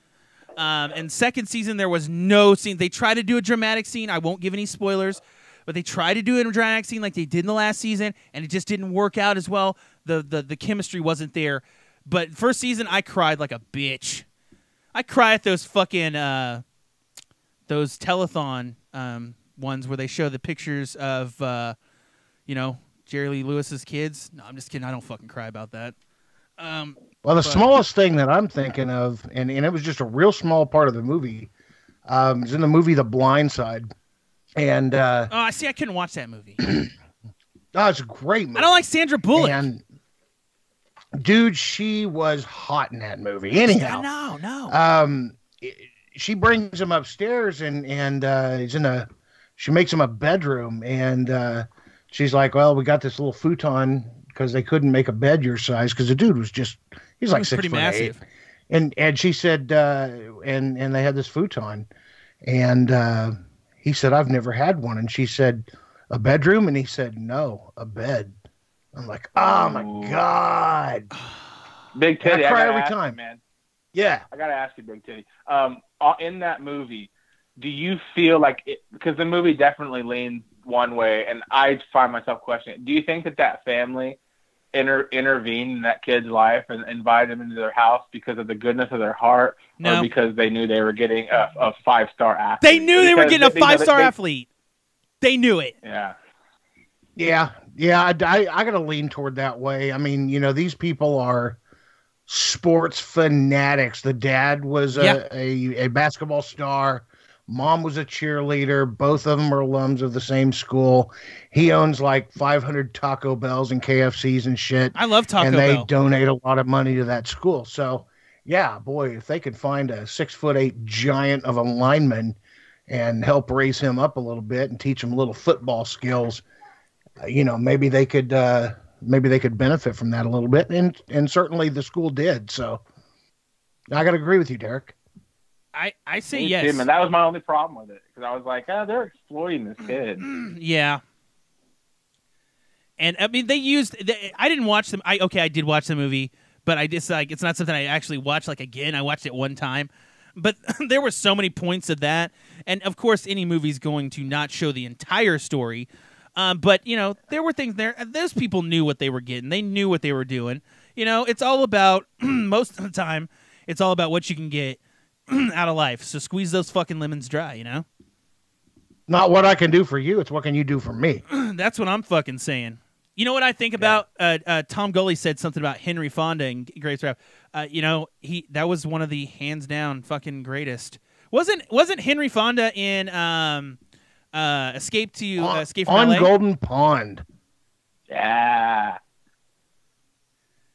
And second season, there was no scene. They tried to do a dramatic scene. I won't give any spoilers, but they tried to do a dramatic scene like they did in the last season, and it just didn't work out as well. The chemistry wasn't there. But first season, I cried like a bitch. I cry at those fucking those telethon ones where they show the pictures of Jerry Lee Lewis's kids. No, I'm just kidding. I don't fucking cry about that. Well, the smallest thing that I'm thinking of, and it was just a real small part of the movie, is in the movie The Blind Side. And I see. I couldn't watch that movie. it's a great movie. I don't like Sandra Bullock. And dude, she was hot in that movie. Anyhow, No. She brings him upstairs, and she makes him a bedroom, and she's like, "Well, we got this little futon." Because they couldn't make a bed your size, because the dude was he's like 6'8". Massive. And she said, and they had this futon, and he said, "I've never had one." And she said, "A bedroom?" And he said, "No, a bed." I'm like, oh my God. Big Titty, I cry gotta every ask you, time, man. Yeah. I gotta ask you, Big Titty. In that movie, do you feel like because the movie definitely leans one way, and I find myself questioning, do you think that family intervened in that kid's life and invited him into their house because of the goodness of their heart, No. or because they knew they were getting a 5-star athlete? They knew they were getting a Because they- 5-star athlete. They knew it. Yeah. Yeah. I got to lean toward that way. I mean, these people are sports fanatics. The dad was a basketball star. Mom was a cheerleader. Both of them are alums of the same school. He owns like 500 Taco Bells and KFCs and shit. I love Taco and they Bell. donate a lot of money to that school. So, yeah, boy, if they could find a 6'8" giant of a lineman and help raise him up a little bit and teach him little football skills, maybe they could benefit from that a little bit. And certainly the school did. So, I got to agree with you, Derek. I say Me yes. too, man. That was my only problem with it, because I was like, they're exploiting this kid. Yeah. And I mean, I didn't watch them. I did watch the movie, but I just it's not something I actually watched again. I watched it one time, but there were so many points of that, and of course, any movie's going to not show the entire story. But there were things there. Those people knew what they were getting. They knew what they were doing. It's all about most of the time. It's all about what you can get out of life. So squeeze those fucking lemons dry. Not what I can do for you. It's what can you do for me. That's what I'm fucking saying. You know what I think about? Tom Goley said something about Henry Fonda in Greatest Rap. That was one of the hands down fucking greatest. Wasn't Henry Fonda in Escape from on LA? Golden Pond? Yeah.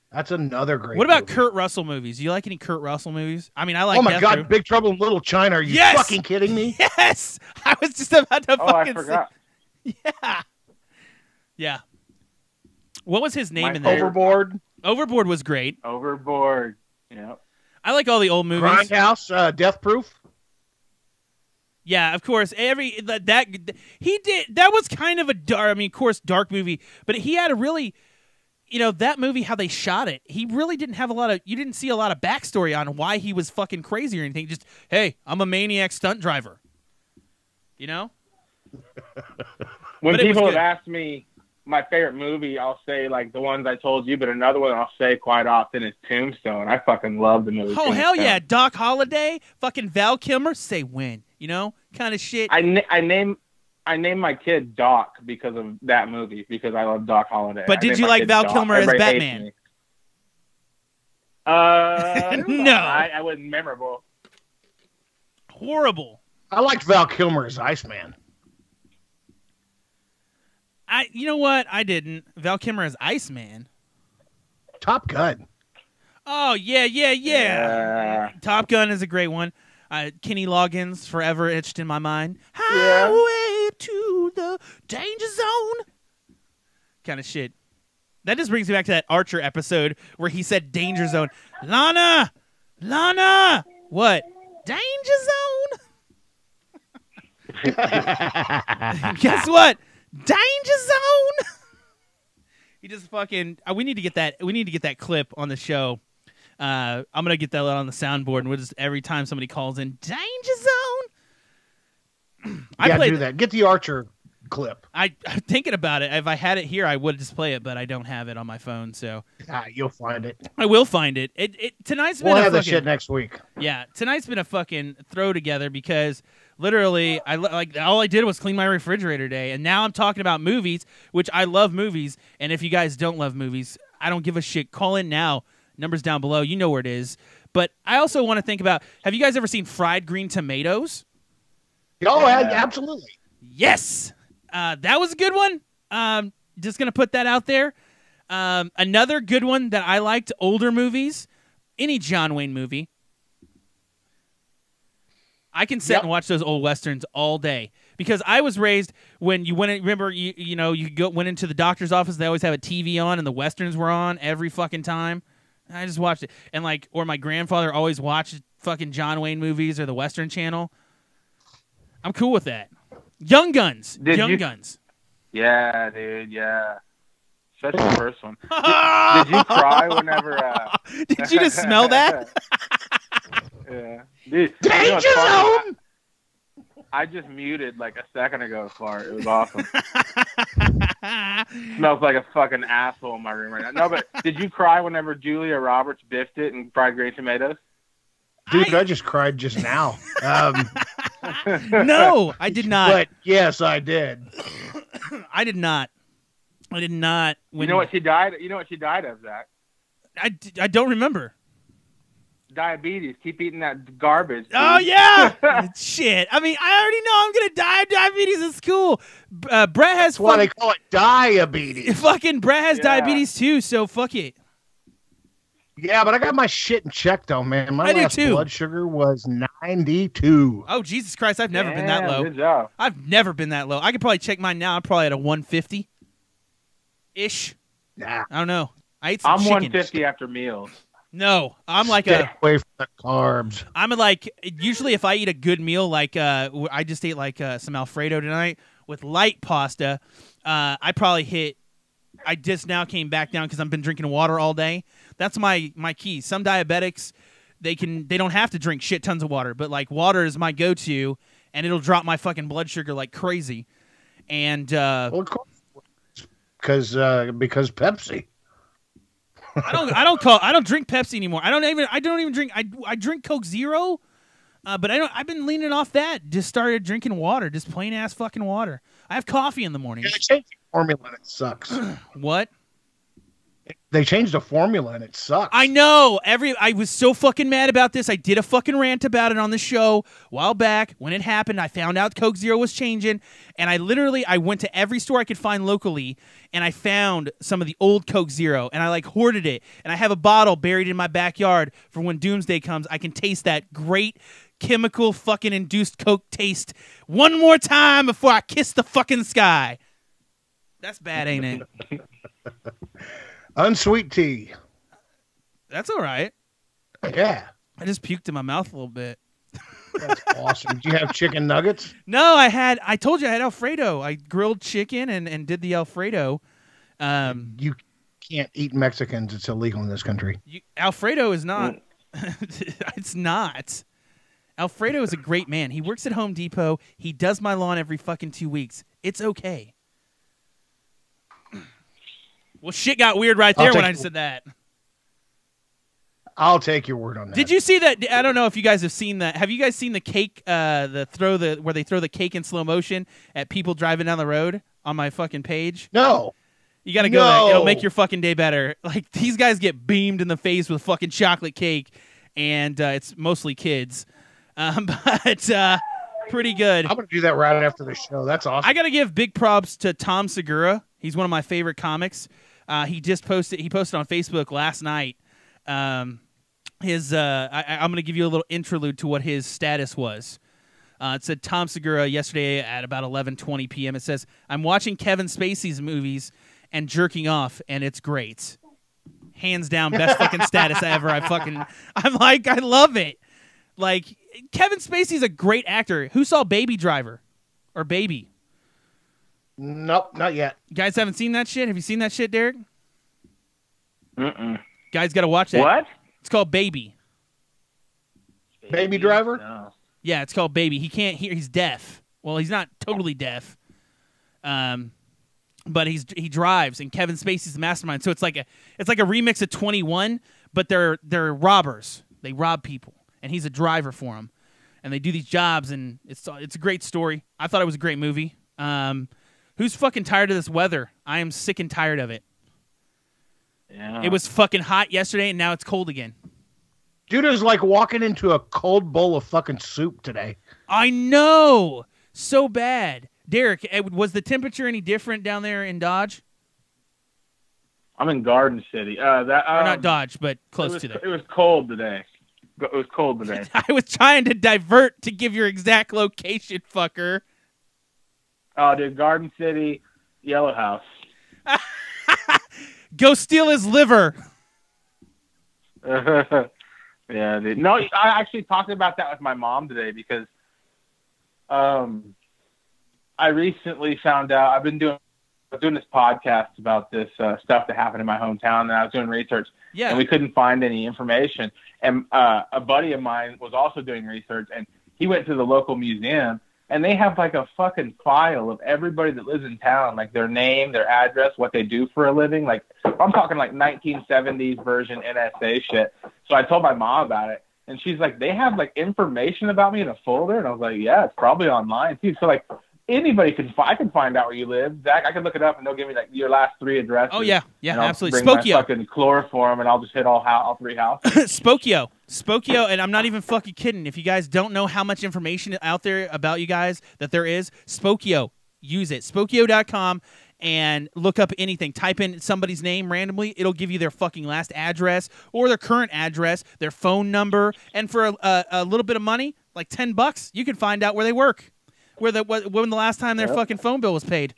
That's another great. What about movie. Kurt Russell movies? Do you like any Kurt Russell movies? I mean, I like. Oh my Death God, Row. Big Trouble in Little China. Are you Yes! fucking kidding me? Yes, I was just about to Oh, I fucking forgot. say. Yeah. What was his name My in there? Overboard, Overboard was great. Overboard. Yeah. I like all the old movies. Grindhouse, Death Proof. Yeah, of course. That was kind of a dark. I mean, of course, dark movie, but he had a really, that movie, how they shot it. He really didn't have a lot of. You didn't see a lot of backstory on why he was fucking crazy or anything. Just, hey, I'm a maniac stunt driver. When But it was people have good. asked me my favorite movie, I'll say like the ones I told you, but another one I'll say quite often is Tombstone. I fucking love the movie. Oh, hell Tombstone. yeah. Doc Holliday, fucking Val Kilmer, say when, kind of shit. I named my kid Doc because of that movie, because I love Doc Holliday. But did you like Val Kilmer as Batman? No. I wasn't memorable. Horrible. I liked Val Kilmer as Iceman. You know what? I didn't. Val Kilmer as Iceman. Top Gun. Oh, yeah. Top Gun is a great one. Kenny Loggins, forever etched in my mind. Highway to the danger zone. Kind of shit. That just brings me back to that Archer episode where he said danger zone. Lana! What? Danger zone? Guess what? Danger zone. He just fucking. We need to get that clip on the show. I'm gonna get that on the soundboard, and we'll just every time somebody calls in danger zone. Do that. Get the Archer clip. I'm thinking about it. If I had it here, I would just play it, but I don't have it on my phone, so You'll find it. I will find it. Tonight's been We'll a have fucking, that shit next week. Yeah, tonight's been a fucking throw together because literally, all I did was clean my refrigerator today, and now I'm talking about movies, which I love movies. And if you guys don't love movies, I don't give a shit. Call in now. Numbers down below. You know where it is. But I also want to think about: have you guys ever seen fried green tomatoes? Oh, absolutely. Yes, that was a good one. Just gonna put that out there. Another good one that I liked: older movies, any John Wayne movie. I can sit and watch those old westerns all day because I was raised when you went. Remember, went into the doctor's office. They always have a TV on, and the westerns were on every fucking time. I just watched it, and or my grandfather always watched fucking John Wayne movies or the Western Channel. I'm cool with that. Young Guns. Guns. Yeah, dude. Yeah. Especially the first one. Did you cry whenever? Did you just smell that? Yeah. Dude, Danger zone. I just muted like a second ago, fart. It was awesome. Smells like a fucking asshole in my room right now. No, but did you cry whenever Julia Roberts biffed it and fried green tomatoes? Dude, I just cried just now. No, I did not. But yes, I did. I did not. You know what she died? You know what she died of, Zach? I don't remember. Diabetes. Keep eating that garbage. Dude. Oh yeah. Shit. I mean, I already know I'm gonna die of diabetes in school. Brett has. That's why they call it diabetes. Fucking Brett has diabetes too. So fuck it. Yeah, but I got my shit in check though, man. My last blood sugar was 92. Oh Jesus Christ! I've never been that low. Good job. I've never been that low. I could probably check mine now. I'm probably at a 150 ish. Nah. I don't know. I ate some I'm chicken. 150 after meals. No, I'm like Stay away from the carbs. I'm like usually if I eat a good meal, like I just ate like some Alfredo tonight with light pasta. I probably hit. I just now came back down because I've been drinking water all day. That's my key. Some diabetics they don't have to drink shit tons of water, but like water is my go-to, and it'll drop my fucking blood sugar like crazy. And well, of course, because Pepsi. I don't drink Pepsi anymore. I don't even drink. I drink Coke Zero, but I've been leaning off that. Just started drinking water, just plain ass fucking water. I have coffee in the morning. Yeah, they changed the formula and it sucks. What? They changed the formula and it sucks. I know. I was so fucking mad about this. I did a fucking rant about it on the show a while back. When it happened, I found out Coke Zero was changing, and I went to every store I could find locally, and I found some of the old Coke Zero, and I like hoarded it, and I have a bottle buried in my backyard for when Doomsday comes. I can taste that great chemical fucking induced Coke taste one more time before I kiss the fucking sky. That's bad, ain't it? Unsweet tea. That's all right. Yeah. I just puked in my mouth a little bit. That's awesome. Do you have chicken nuggets? No, I told you I had Alfredo. I grilled chicken and did the Alfredo. You can't eat Mexicans. It's illegal in this country. Alfredo is not. It's not. Alfredo is a great man. He works at Home Depot. He does my lawn every fucking 2 weeks. It's okay. Well, shit got weird right there when I said that. I'll take your word on that. Did you see that? I don't know if you guys have seen that. Have you guys seen the cake, where they throw the cake in slow motion at people driving down the road on my fucking page? No. You got to go there. It'll make your fucking day better. Like, these guys get beamed in the face with fucking chocolate cake, and it's mostly kids. But pretty good. I'm going to do that right after the show. That's awesome. I got to give big props to Tom Segura. He's one of my favorite comics. He posted on Facebook last night. I'm going to give you a little interlude to what his status was. It said Tom Segura yesterday at about 11:20 p.m. It says, "I'm watching Kevin Spacey's movies and jerking off, and it's great. Hands down, best fucking status ever. I'm like, I love it. Like, Kevin Spacey's a great actor. Who saw Baby Driver or Baby? Nope, not yet. You guys haven't seen that shit? Have you seen that shit, Derek? Mm-mm. Guys got to watch that. What? It's called Baby. Baby Driver? No. Yeah, it's called Baby. He can't hear. He's deaf. Well, he's not totally deaf. But he drives, and Kevin Spacey's the mastermind. So it's like a remix of 21, but they're robbers. They rob people, and he's a driver for them. And they do these jobs, and it's a great story. I thought it was a great movie. Who's fucking tired of this weather? I am sick and tired of it. Yeah. It was fucking hot yesterday, and now it's cold again. Dude, it was like walking into a cold bowl of fucking soup today. I know. So bad. Derek, was the temperature any different down there in Dodge? I'm in Garden City. Or not Dodge, but close to there. It was cold today. It was cold today. I was trying to divert to give your exact location, fucker. Oh, dude, Garden City, Yellow House. Go steal his liver. Yeah, dude. No, I actually talked about that with my mom today because I recently found out I was doing this podcast about this stuff that happened in my hometown, and I was doing research, and we couldn't find any information. And a buddy of mine was also doing research, and he went to the local museum, and they have like a fucking file of everybody that lives in town, like their name, their address, what they do for a living. Like, I'm talking like 1970s version NSA shit. So I told my mom about it, and she's like, they have like information about me in a folder. And I was like, yeah, it's probably online too. So like, anybody I can find out where you live. Zach, I can look it up, and they'll give me like your last 3 addresses. Oh yeah, and absolutely. Bring Spokio. my fucking chloroform, and I'll just hit all 3 houses. Spokio, and I'm not even fucking kidding. If you guys don't know how much information out there about you guys that there is, Spokio, use it. Spokio.com, and look up anything. Type in somebody's name randomly. It'll give you their fucking last address or their current address, their phone number, and for a little bit of money, like $10, you can find out where they work. When the last time their fucking phone bill was paid.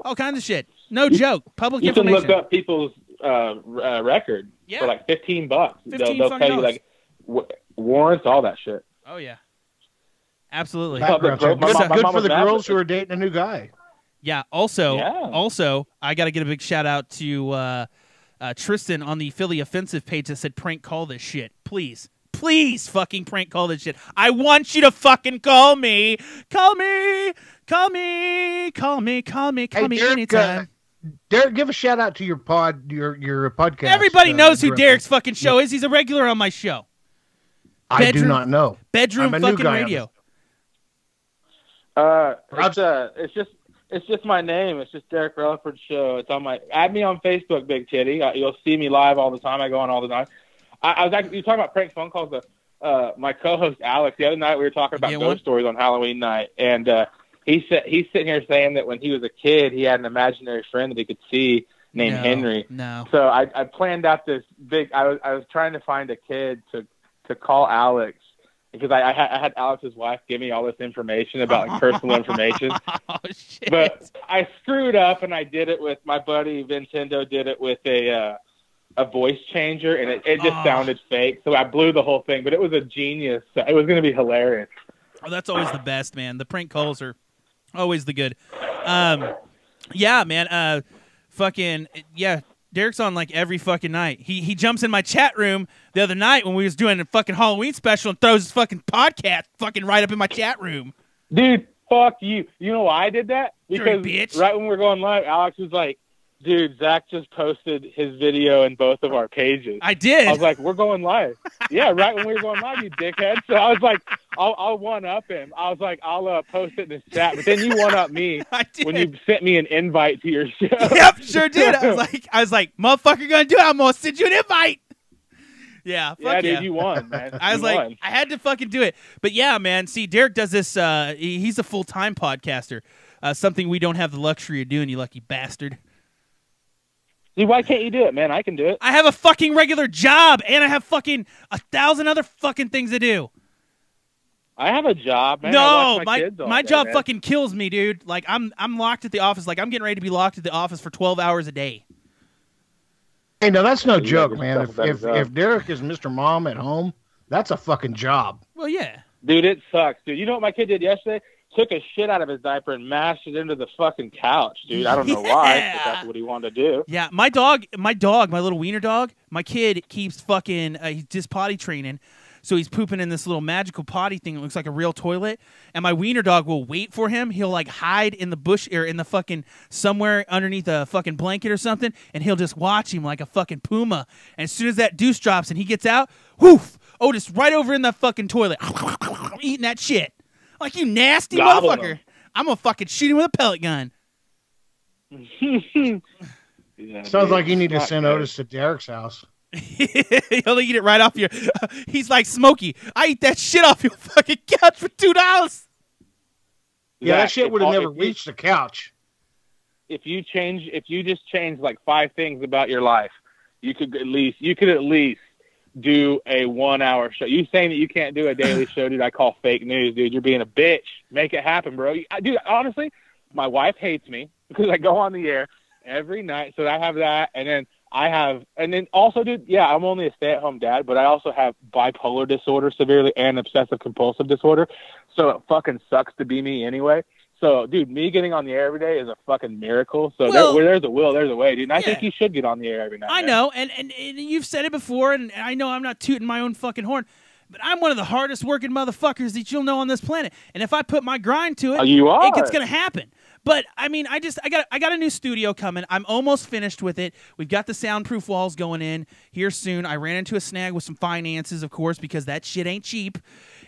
All kinds of shit. No joke. Public information. You can look up people's record for like $15. They'll tell you like warrants, all that shit. Oh yeah, absolutely. Good for the girls who are dating a new guy. Yeah. Also, I got to get a big shout out to Tristan on the Philly Offensive page that said prank call this shit, please. Please fucking prank call this shit. I want you to fucking call me. Call me Derek, anytime. Derek, give a shout out to your podcast. Everybody knows who Derek's fucking show is. He's a regular on my show. I do not know. Bedroom fucking radio. It's just my name. It's just Derek Rutherford Show. It's on my. Add me on Facebook, Big Titty. You'll see me live all the time. I go on all the time. I was actually, you were talking about prank phone calls. My co-host Alex, the other night we were talking about ghost stories on Halloween night, and he's sitting here saying that when he was a kid, he had an imaginary friend that he could see named Henry. No. So I planned out this big. I was trying to find a kid to call Alex because I had Alex's wife give me all this information about like personal information. Oh shit! But I screwed up, and I did it with my buddy Vincenzo. Did it with a voice changer, and it just sounded fake. So I blew the whole thing. But it was a genius. It was going to be hilarious. Oh, that's always the best, man. The prank calls are always the good. Yeah, man. Fucking yeah. Derek's on like every fucking night. He jumps in my chat room the other night when we was doing a fucking Halloween special and throws his fucking podcast fucking right up in my chat room. Dude, fuck you. You know why I did that? You're a Because bitch. right when we were going live, Alex was like, dude, Zach just posted his video in both of our pages. I did. I was like, we're going live. Yeah, right when we were going live, you dickhead. So I was like, I'll one-up him. I was like, I'll post it in the chat. But then you one-up me I did. when you sent me an invite to your show. Yep, sure did. I was like, motherfucker, gonna do it. I'm gonna send you an invite. Yeah, fuck Yeah, dude, yeah. you won, man. I was You like, won. I had to fucking do it. But yeah, man. See, Derek does this. He's a full-time podcaster. Something we don't have the luxury of doing. You lucky bastard. Dude, why can't you do it, man? I can do it. I have a fucking regular job, and I have fucking 1,000 other fucking things to do. I have a job, man. I No, watch my kids all my day, job man. fucking kills me, dude. Like I'm locked at the office. Like I'm getting ready to be locked at the office for 12 hours a day. Hey, no, that's no You joke, make man. yourself a If better job. Derek is Mr. Mom at home, that's a fucking job. Well, yeah. Dude, it sucks, dude. You know what my kid did yesterday? Took a shit out of his diaper and mashed it into the fucking couch, dude. I don't know why, Yeah. but that's what he wanted to do. Yeah, my little wiener dog, my kid keeps fucking, he's just potty training, so he's pooping in this little magical potty thing that looks like a real toilet, and my wiener dog will wait for him. He'll, like, hide in the bush, or in the fucking, somewhere underneath a fucking blanket or something, and he'll just watch him like a fucking puma, and as soon as that deuce drops and he gets out, whoof, Otis right over in the fucking toilet, eating that shit. Like, you nasty Gobbling motherfucker. him. I'm gonna fucking shoot him with a pellet gun. Yeah, Sounds dude, like you need to it's send not good. Otis to Derek's house. He'll eat it right off your. He's like Smokey. I eat that shit off your fucking couch for $2. Yeah, that Zach, shit if would have all- never if you- reached the couch. If you just change like 5 things about your life, you could at least do a 1-hour show. You saying that you can't do a daily show, dude? I call fake news, dude. You're being a bitch. Make it happen, bro. Dude, honestly, my wife hates me because I go on the air every night. So I have that, and then also, dude, yeah, I'm only a stay-at-home dad, but I also have bipolar disorder severely and obsessive compulsive disorder. So it fucking sucks to be me anyway. So, dude, me getting on the air every day is a fucking miracle. So Well, where there's a will, there's a way, dude. And I yeah. think you should get on the air every night. I man. know, and you've said it before, and I know I'm not tooting my own fucking horn, but I'm one of the hardest working motherfuckers that you'll know on this planet. And if I put my grind to it, Oh, you are. it's gonna happen. But I mean, I got a new studio coming. I'm almost finished with it. We've got the soundproof walls going in here soon. I ran into a snag with some finances, of course, because that shit ain't cheap.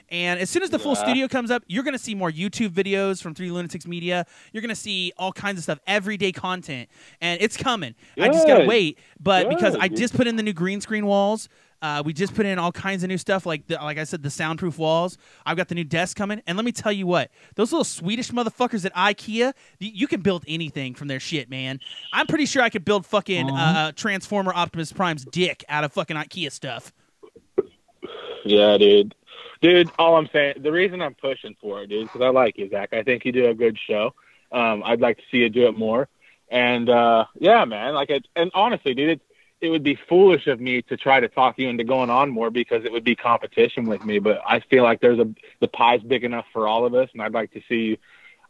And as soon as the full Yeah. studio comes up, you're going to see more YouTube videos from 3 Lunatics Media. You're going to see all kinds of stuff, everyday content. And it's coming. I just got to Good. wait. But because Good, I dude. just put in the new green screen walls, we just put in all kinds of new stuff, like I said, the soundproof walls. I've got the new desk coming. And let me tell you what, those little Swedish motherfuckers at IKEA, you can build anything from their shit, man. I'm pretty sure I could build fucking Transformer Optimus Prime's dick out of fucking IKEA stuff. Yeah, dude. Dude, all I'm saying, the reason I'm pushing for it, dude, because I like you, Zach. I think you do a good show. I'd like to see you do it more. And, yeah, man, and honestly, dude, it would be foolish of me to try to talk you into going on more because it would be competition with me. But I feel like the pie's big enough for all of us, and I'd like to see you.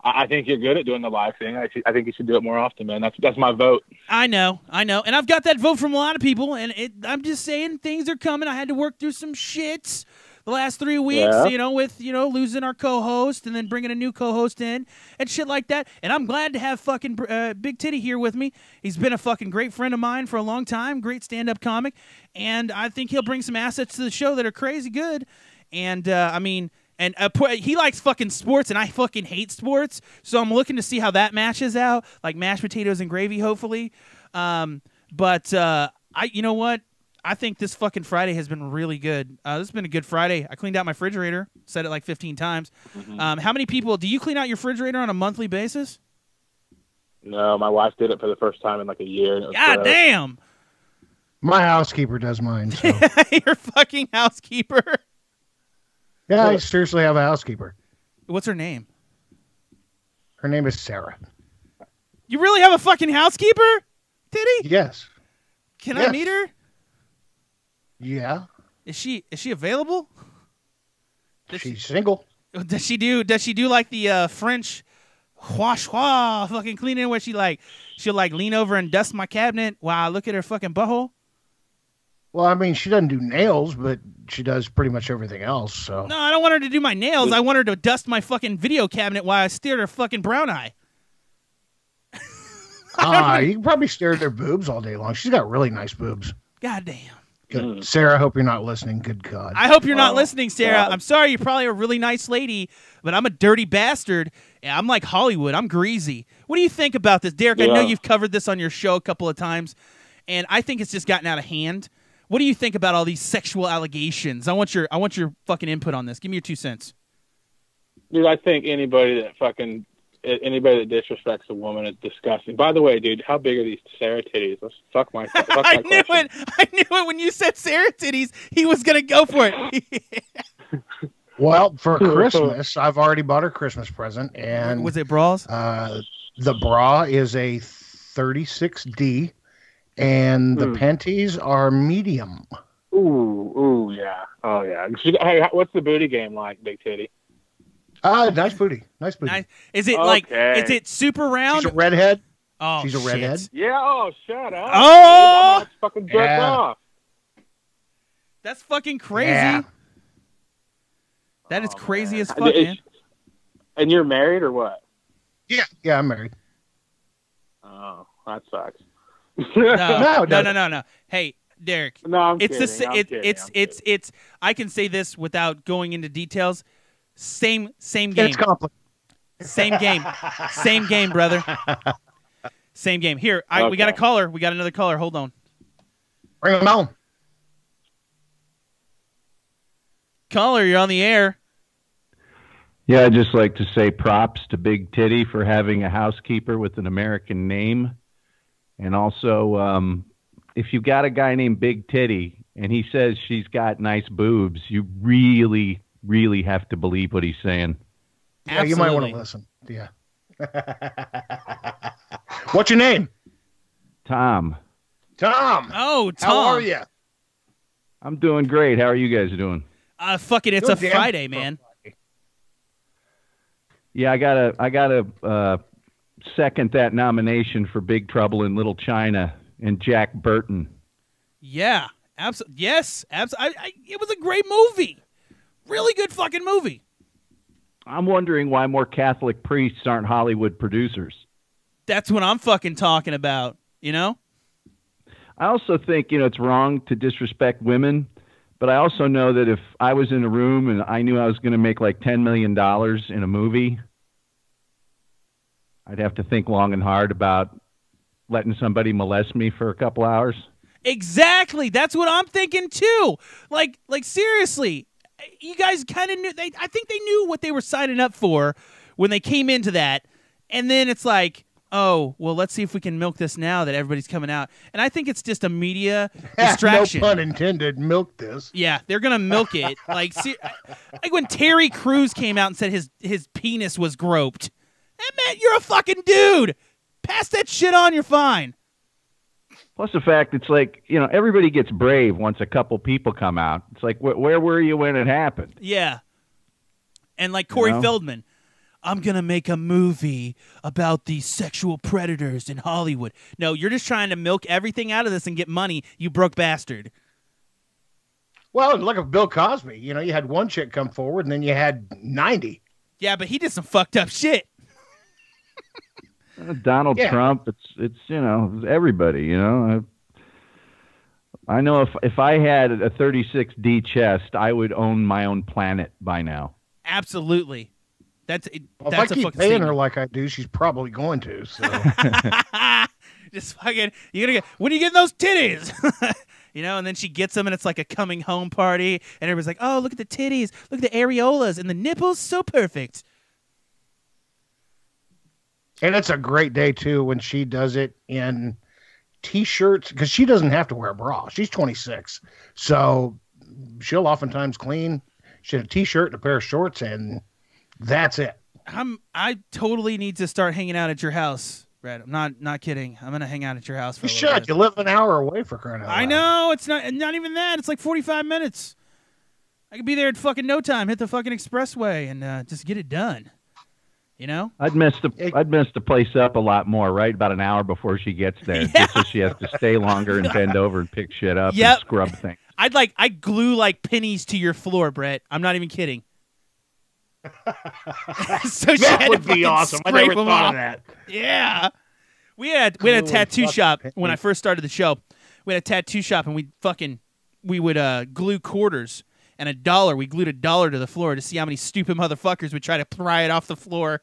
I think you're good at doing the live thing. I think you should do it more often, man. That's my vote. I know, and I've got that vote from a lot of people, and I'm just saying things are coming. I had to work through some shits the last 3 weeks, Yeah. with losing our co-host and then bringing a new co-host in and shit like that. And I'm glad to have fucking Big Titty here with me. He's been a fucking great friend of mine for a long time, great stand-up comic, and I think he'll bring some assets to the show that are crazy good. And I mean. And he likes fucking sports, and I fucking hate sports. So I'm looking to see how that matches out, like mashed potatoes and gravy, hopefully. But you know what? I think this fucking Friday has been really good. This has been a good Friday. I cleaned out my refrigerator. Said it like 15 times. Mm-hmm. How many people do you clean out your refrigerator on a monthly basis? No, my wife did it for the first time in like a year. And it was God gross. damn! My housekeeper does mine. So. Your fucking housekeeper. Yeah, I seriously have a housekeeper. What's her name? Her name is Sarah. You really have a fucking housekeeper, Titty? Yes. Can I meet her? Yeah. Is she available? She's single. Does she do like the French wah fucking cleaning where she'll lean over and dust my cabinet while I look at her fucking butthole? Well, I mean, she doesn't do nails, but she does pretty much everything else. So no, I don't want her to do my nails. I want her to dust my fucking video cabinet while I stare at her fucking brown eye. You can probably stare at their boobs all day long. She's got really nice boobs. God damn. Good. Sarah, I hope you're not listening. Good God. I hope you're not listening, Sarah. God. I'm sorry. You're probably a really nice lady, but I'm a dirty bastard. I'm like Hollywood. I'm greasy. What do you think about this, Derek? I know you've covered this on your show a couple of times, and I think it's just gotten out of hand. What do you think about all these sexual allegations? I want your fucking input on this. Give me your 2 cents. Dude, I think anybody that disrespects a woman is disgusting. By the way, dude, how big are these Sarah titties? Let's fuck my I knew it when you said Sarah titties. He was gonna go for it. Well, for Christmas, I've already bought her Christmas present, and was it bras? The bra is a 36D, and the panties are medium. Ooh, yeah. Oh, yeah. Hey, what's the booty game like, Big Titty? Nice booty. Nice. Is it is it super round? She's a redhead. Oh, she's a redhead. Yeah. Oh, shut up. Oh, dude. I'm fucking jerk off. That's fucking crazy. Yeah. That is crazy as fuck, man. And you're married or what? Yeah, I'm married. Oh, that sucks. No. Hey, Derek. No, I'm kidding. It's I can say this without going into details. Same game. It's complicated. Same game, brother. Same game. Here, we got a caller. We got another caller. Hold on. Bring him on. Caller, you're on the air. Yeah, I'd just like to say props to Big Titty for having a housekeeper with an American name. And also, if you got a guy named Big Titty and he says she's got nice boobs, you really, really have to believe what he's saying. Yeah, you might want to listen. Yeah. What's your name? Tom. Tom. Oh, Tom. How are you? I'm doing great. How are you guys doing? Fuck it. It's a Friday, man. Yeah, I gotta second that nomination for Big Trouble in Little China and Jack Burton. Yeah, absolutely. Yes, absolutely. It was a great movie. Really good fucking movie. I'm wondering why more Catholic priests aren't Hollywood producers. That's what I'm fucking talking about, you know? I also think, it's wrong to disrespect women, but I also know that if I was in a room and I knew I was going to make like $10 million in a movie, I'd have to think long and hard about letting somebody molest me for a couple hours. Exactly. That's what I'm thinking too. Like seriously, you guys kind of knew. I think they knew what they were signing up for when they came into that, and then it's like, oh, well, let's see if we can milk this now that everybody's coming out. And I think it's just a media distraction. No pun intended. Milk this. Yeah, they're gonna milk it. Like when Terry Crews came out and said his penis was groped. Hey, man, you're a fucking dude. Pass that shit on. You're fine. Plus the fact it's like, everybody gets brave once a couple people come out. It's like, where were you when it happened? Yeah. And like Corey Feldman, I'm going to make a movie about these sexual predators in Hollywood. No, you're just trying to milk everything out of this and get money, you broke bastard. Well, look at Bill Cosby. You had one chick come forward and then you had 90. Yeah, but he did some fucked up shit. Donald Trump, it's everybody, I know if I had a 36D chest, I would own my own planet by now. Absolutely. That's if I keep paying her like I do, she's probably going to. So. Just fucking, when are you getting those titties? And then she gets them and it's like a coming home party and everybody's like, oh, look at the titties, look at the areolas and the nipples, so perfect. And it's a great day, too, when she does it in T-shirts, because she doesn't have to wear a bra. She's 26. So she'll oftentimes clean. shit, a t-shirt and a pair of shorts, and that's it. I totally need to start hanging out at your house, Brad. I'm not kidding. I'm gonna hang out at your house for You a little should. bit. You live an hour away for crying out loud. I know, it's not even that. It's like 45 minutes. I could be there in fucking no time. Hit the fucking expressway and just get it done. You know? I'd mess the place up a lot more, right? About an hour before she gets there, just so she has to stay longer and bend over and pick shit up and scrub things. I'd glue like pennies to your floor, Brett. I'm not even kidding. So she That had would to be awesome. I scrape never them thought off. of that. Yeah. We had a tattoo fucking shop pennies. when I first started the show. We had a tattoo shop, and we would glue quarters and $1. We glued $1 to the floor to see how many stupid motherfuckers would try to pry it off the floor.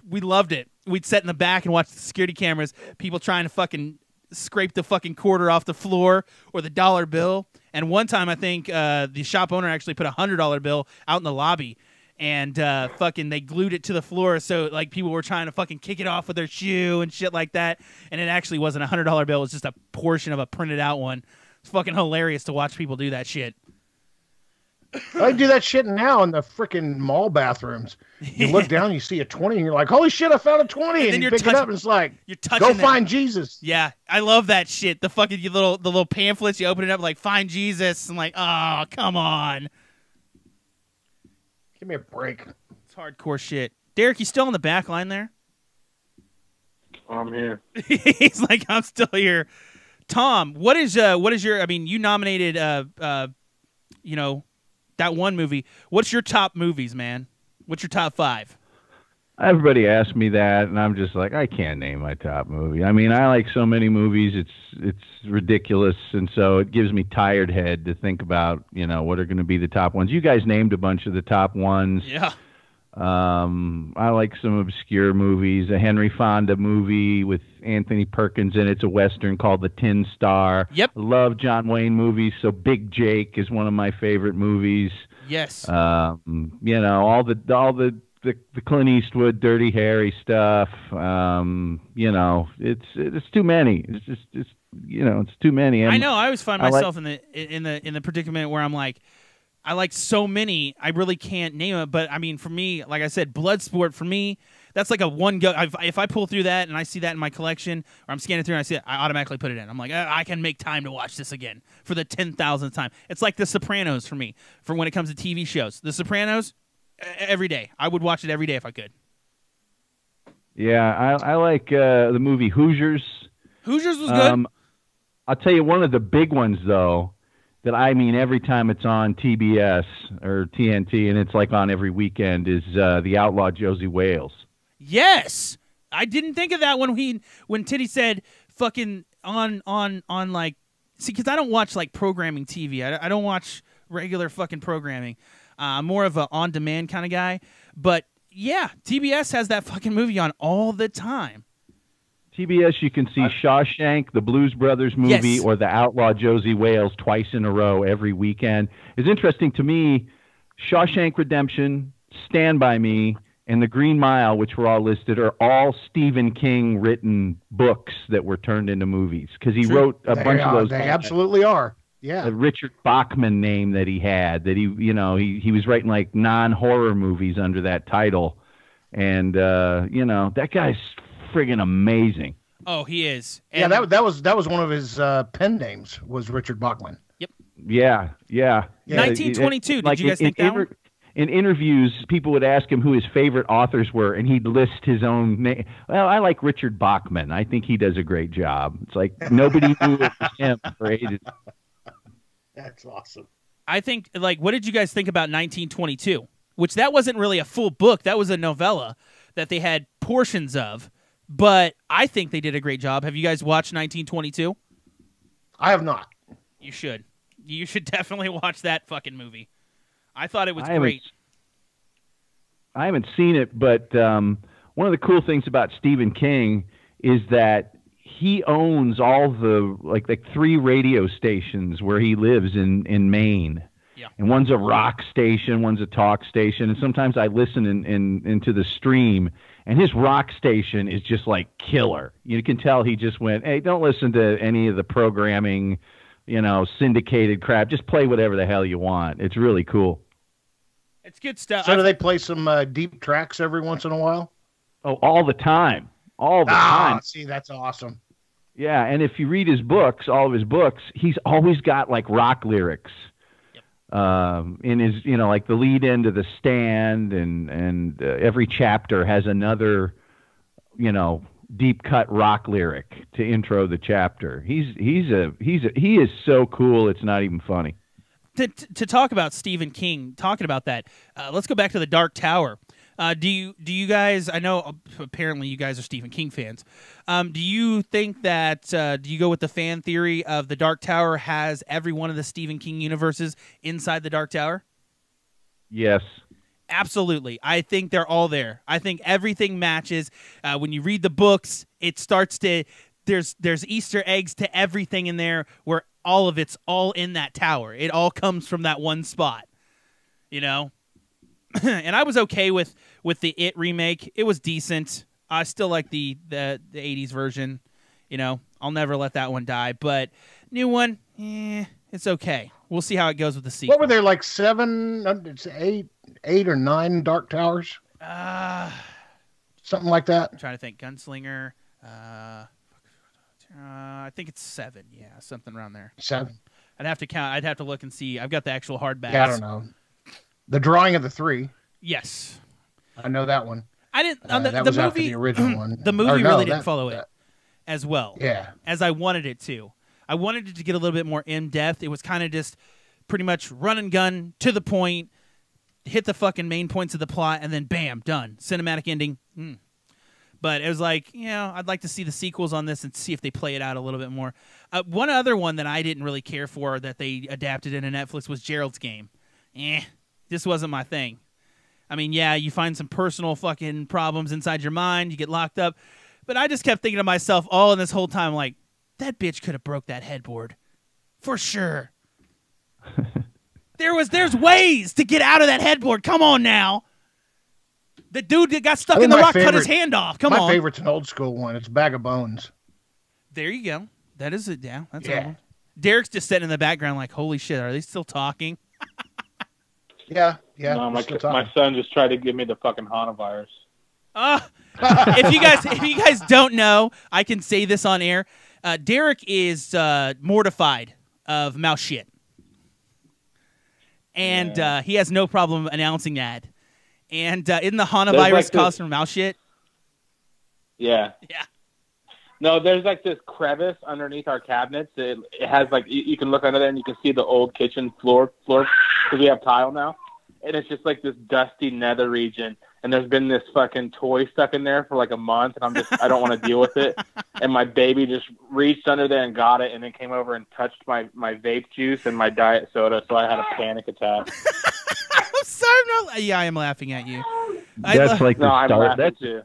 We loved it. We'd sit in the back and watch the security cameras, people trying to fucking scrape the fucking quarter off the floor or the dollar bill. And one time, I think the shop owner actually put a $100 bill out in the lobby, and fucking they glued it to the floor, so like people were trying to fucking kick it off with their shoe and shit like that. And it actually wasn't a $100 bill; it was just a portion of a printed out one. It's fucking hilarious to watch people do that shit. I do that shit now in the freaking mall bathrooms. You look down, you see a 20, and you're like, "Holy shit, I found a 20!" And then you you're pick it touching- up, and it's like, You're touching "Go that. find Jesus." Yeah, I love that shit. The fucking the little pamphlets. You open it up like "Find Jesus." I'm like, oh, come on. Give me a break. It's hardcore shit. Derek, you still on the back line there? I'm here. He's like, I'm still here. Tom, what is your? I mean, you nominated that one movie. What's your top movies, man? What's your top 5? Everybody asks me that, and I'm just like, I can't name my top movie. I mean, I like so many movies, it's ridiculous, and so it gives me tired head to think about, what are going to be the top ones. You guys named a bunch of the top ones. Yeah. I like some obscure movies. A Henry Fonda movie with Anthony Perkins in it. It's a Western called The Tin Star. Yep. Love John Wayne movies, so Big Jake is one of my favorite movies. Yes. All the Clint Eastwood, Dirty Harry stuff. It's too many. It's too many. I know. I always find myself in the predicament where I'm like, I like so many, I really can't name it. But I mean, for me, like I said, Bloodsport for me, that's like a one go. If I pull through that and I see that in my collection, or I'm scanning through and I see it, I automatically put it in. I'm like, I can make time to watch this again for the 10,000th time. It's like The Sopranos for me, for when it comes to TV shows. The Sopranos, every day. I would watch it every day if I could. Yeah, I like the movie Hoosiers. Hoosiers was good. I'll tell you one of the big ones, though, that I mean every time it's on TBS or TNT, and it's like on every weekend, is The Outlaw Josie Wales. Yes, I didn't think of that when Titty said fucking on like, see, because I don't watch like programming TV. I don't watch regular fucking programming. I'm more of a on demand kind of guy. But yeah, TBS has that fucking movie on all the time. TBS, you can see Shawshank, the Blues Brothers movie, Yes. or The Outlaw Josie Wales twice in a row every weekend. It's interesting to me, Shawshank Redemption, Stand By Me, and The Green Mile, which were all listed, are all Stephen King written books that were turned into movies, because he wrote a bunch of those. They absolutely are. Yeah. A Richard Bachman name that he had, that he was writing like non-horror movies under that title. And, that guy's friggin' amazing. Oh, he is. Yeah, And that was one of his pen names, was Richard Bachman. Yeah. 1922. Did you guys think that one? In interviews, people would ask him who his favorite authors were, and he'd list his own name. Well, I like Richard Bachman. I think he does a great job. It's like nobody knew it was him for ages. That's awesome. I think, like, what did you guys think about 1922? Which that wasn't really a full book. That was a novella that they had portions of. But I think they did a great job. Have you guys watched 1922? I have not. You should. You should definitely watch that fucking movie. I thought it was I great. I haven't seen it, but one of the cool things about Stephen King is that he owns all the like 3 radio stations where he lives in Maine. Yeah. And one's a rock station, one's a talk station, and sometimes I listen into the stream, and his rock station is just like killer. You can tell he just went, hey, don't listen to any of the programming, syndicated crap. Just play whatever the hell you want. It's really cool. It's good stuff. So do they play some deep tracks every once in a while? Oh, all the time. All the time. See, that's awesome. Yeah, and if you read his books, all of his books, he's always got like rock lyrics. In his, like the lead into The Stand, and every chapter has another, deep cut rock lyric to intro the chapter. He is so cool. It's not even funny. To talk about Stephen King, talking about that, let's go back to the Dark Tower. Do you guys? I know apparently you guys are Stephen King fans. Do you think that? Do you go with the fan theory of the Dark Tower has every one of the Stephen King universes inside the Dark Tower? Yes. Absolutely. I think they're all there. I think everything matches. When you read the books, it starts to there's Easter eggs to everything in there, where all of it's all in that tower. It all comes from that one spot. And I was okay with the It remake. It was decent. I still like the 80s version. I'll never let that one die. But new one, it's okay. We'll see how it goes with the sequel. What were there, like 8 or 9 Dark Towers? Something like that. I'm trying to think. Gunslinger. I think it's 7. Yeah, something around there. 7. I'd have to count. I'd have to look and see. I've got the actual hardbacks. Yeah, I don't know. The Drawing of the Three. Yes. I know that one. I didn't. That the was movie, after the original one. The movie really didn't follow it as well. Yeah. As I wanted it to. I wanted it to get a little bit more in depth. It was kind of just pretty much run and gun, to the point, hit the fucking main points of the plot, and then bam, done. Cinematic ending. But it was like, I'd like to see the sequels on this and see if they play it out a little bit more. One other one that I didn't really care for that they adapted into Netflix was Gerald's Game. This wasn't my thing. I mean, yeah, you find some personal fucking problems inside your mind, you get locked up. But I just kept thinking to myself all in this whole time, like, that bitch could have broke that headboard. For sure. There's ways to get out of that headboard. Come on now. The dude that got stuck in the rock cut his hand off. Come on. My favorite's an old school one. It's Bag of Bones. There you go. That is it. Yeah, that's all. Derek's just sitting in the background like, holy shit, are they still talking? Yeah. No, my son just tried to give me the fucking Hana virus. If you guys don't know, I can say this on air. Derek is mortified of mouse shit. And he has no problem announcing that. And isn't the Hana virus caused from mouse shit? Yeah. Yeah. No, there's like this crevice underneath our cabinets. It has like, you can look under there and you can see the old kitchen floor because we have tile now. And it's just like this dusty nether region. And there's been this fucking toy stuck in there for like a month. And I don't want to deal with it. And my baby just reached under there and got it and then came over and touched my vape juice and my diet soda. So I had a panic attack. I'm sorry. Yeah, I am laughing at you. That's like the start. Too.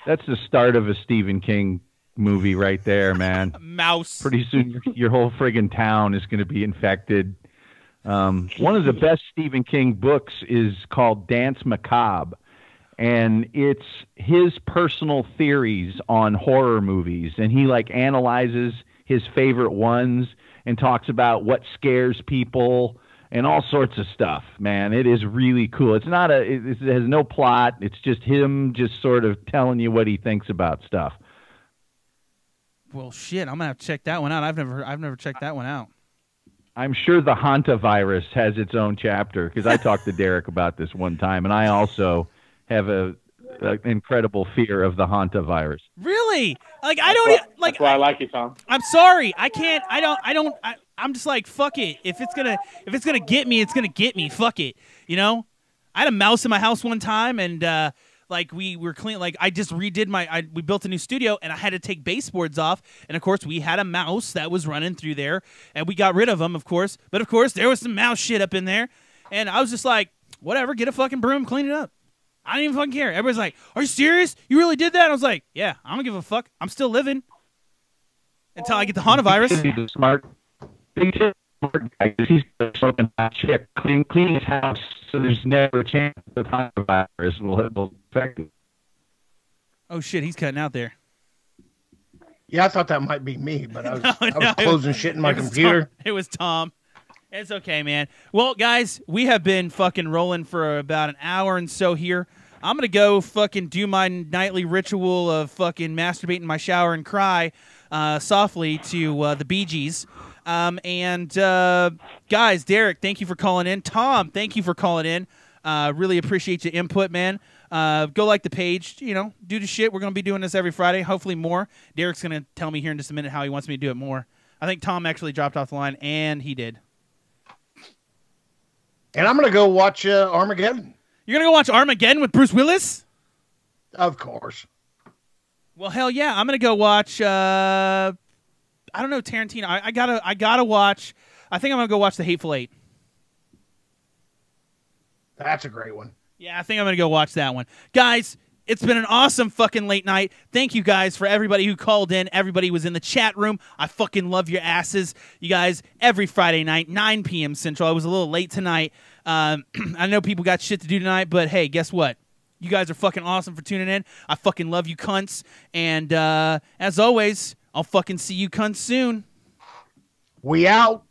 That's the start of a Stephen King movie right there, man. Mouse. Pretty soon your whole friggin' town is going to be infected. One of the best Stephen King books is called Dance Macabre, and it's his personal theories on horror movies, and he like analyzes his favorite ones and talks about what scares people and all sorts of stuff, man. It is really cool. It has no plot. It's just him just sort of telling you what he thinks about stuff. Well, shit, I'm gonna have to check that one out. I've never checked that one out. I'm sure the Hanta virus has its own chapter because I talked to Derek about this one time, and I also have an incredible fear of the Hanta virus. Really? Like I don't like. That's why I like you, Tom. I'm sorry. I can't. I don't. I'm just like, fuck it. If it's gonna get me, it's gonna get me. Fuck it. I had a mouse in my house one time, and like we were clean. Like I just redid we built a new studio, and I had to take baseboards off. And of course, we had a mouse that was running through there, and we got rid of him, of course. But of course, there was some mouse shit up in there, and I was just like, whatever, get a fucking broom, clean it up. I didn't even fucking care. Everybody's like, are you serious? You really did that? And I was like, yeah, I don't give a fuck. I'm still living until I get the Hana virus. He's a smart guy. He's smoking hot shit, clean his house, so there's never a chance the Hana virus will affect it. Oh shit, he's cutting out there. Yeah, I thought that might be me, but I was closing shit in my computer. It was Tom. It's okay, man. Well, guys, we have been fucking rolling for about an hour and so here. I'm going to go fucking do my nightly ritual of fucking masturbating in my shower and cry softly to the Bee Gees. Guys, Derek, thank you for calling in. Tom, thank you for calling in. Really appreciate your input, man. Go like the page, do the shit. We're going to be doing this every Friday, hopefully more. Derek's going to tell me here in just a minute how he wants me to do it more. I think Tom actually dropped off the line, and he did. And I'm going to go watch Armageddon. You're going to go watch Armageddon with Bruce Willis? Of course. Well, hell yeah. I'm going to go watch, I don't know, Tarantino. I gotta watch, I think I'm going to go watch The Hateful Eight. That's a great one. Yeah, I think I'm going to go watch that one. Guys, it's been an awesome fucking late night. Thank you guys for everybody who called in. Everybody was in the chat room. I fucking love your asses. You guys, every Friday night, 9 p.m. Central. I was a little late tonight. I know people got shit to do tonight, but hey, guess what? You guys are fucking awesome for tuning in. I fucking love you cunts. And as always, I'll fucking see you cunts soon. We out.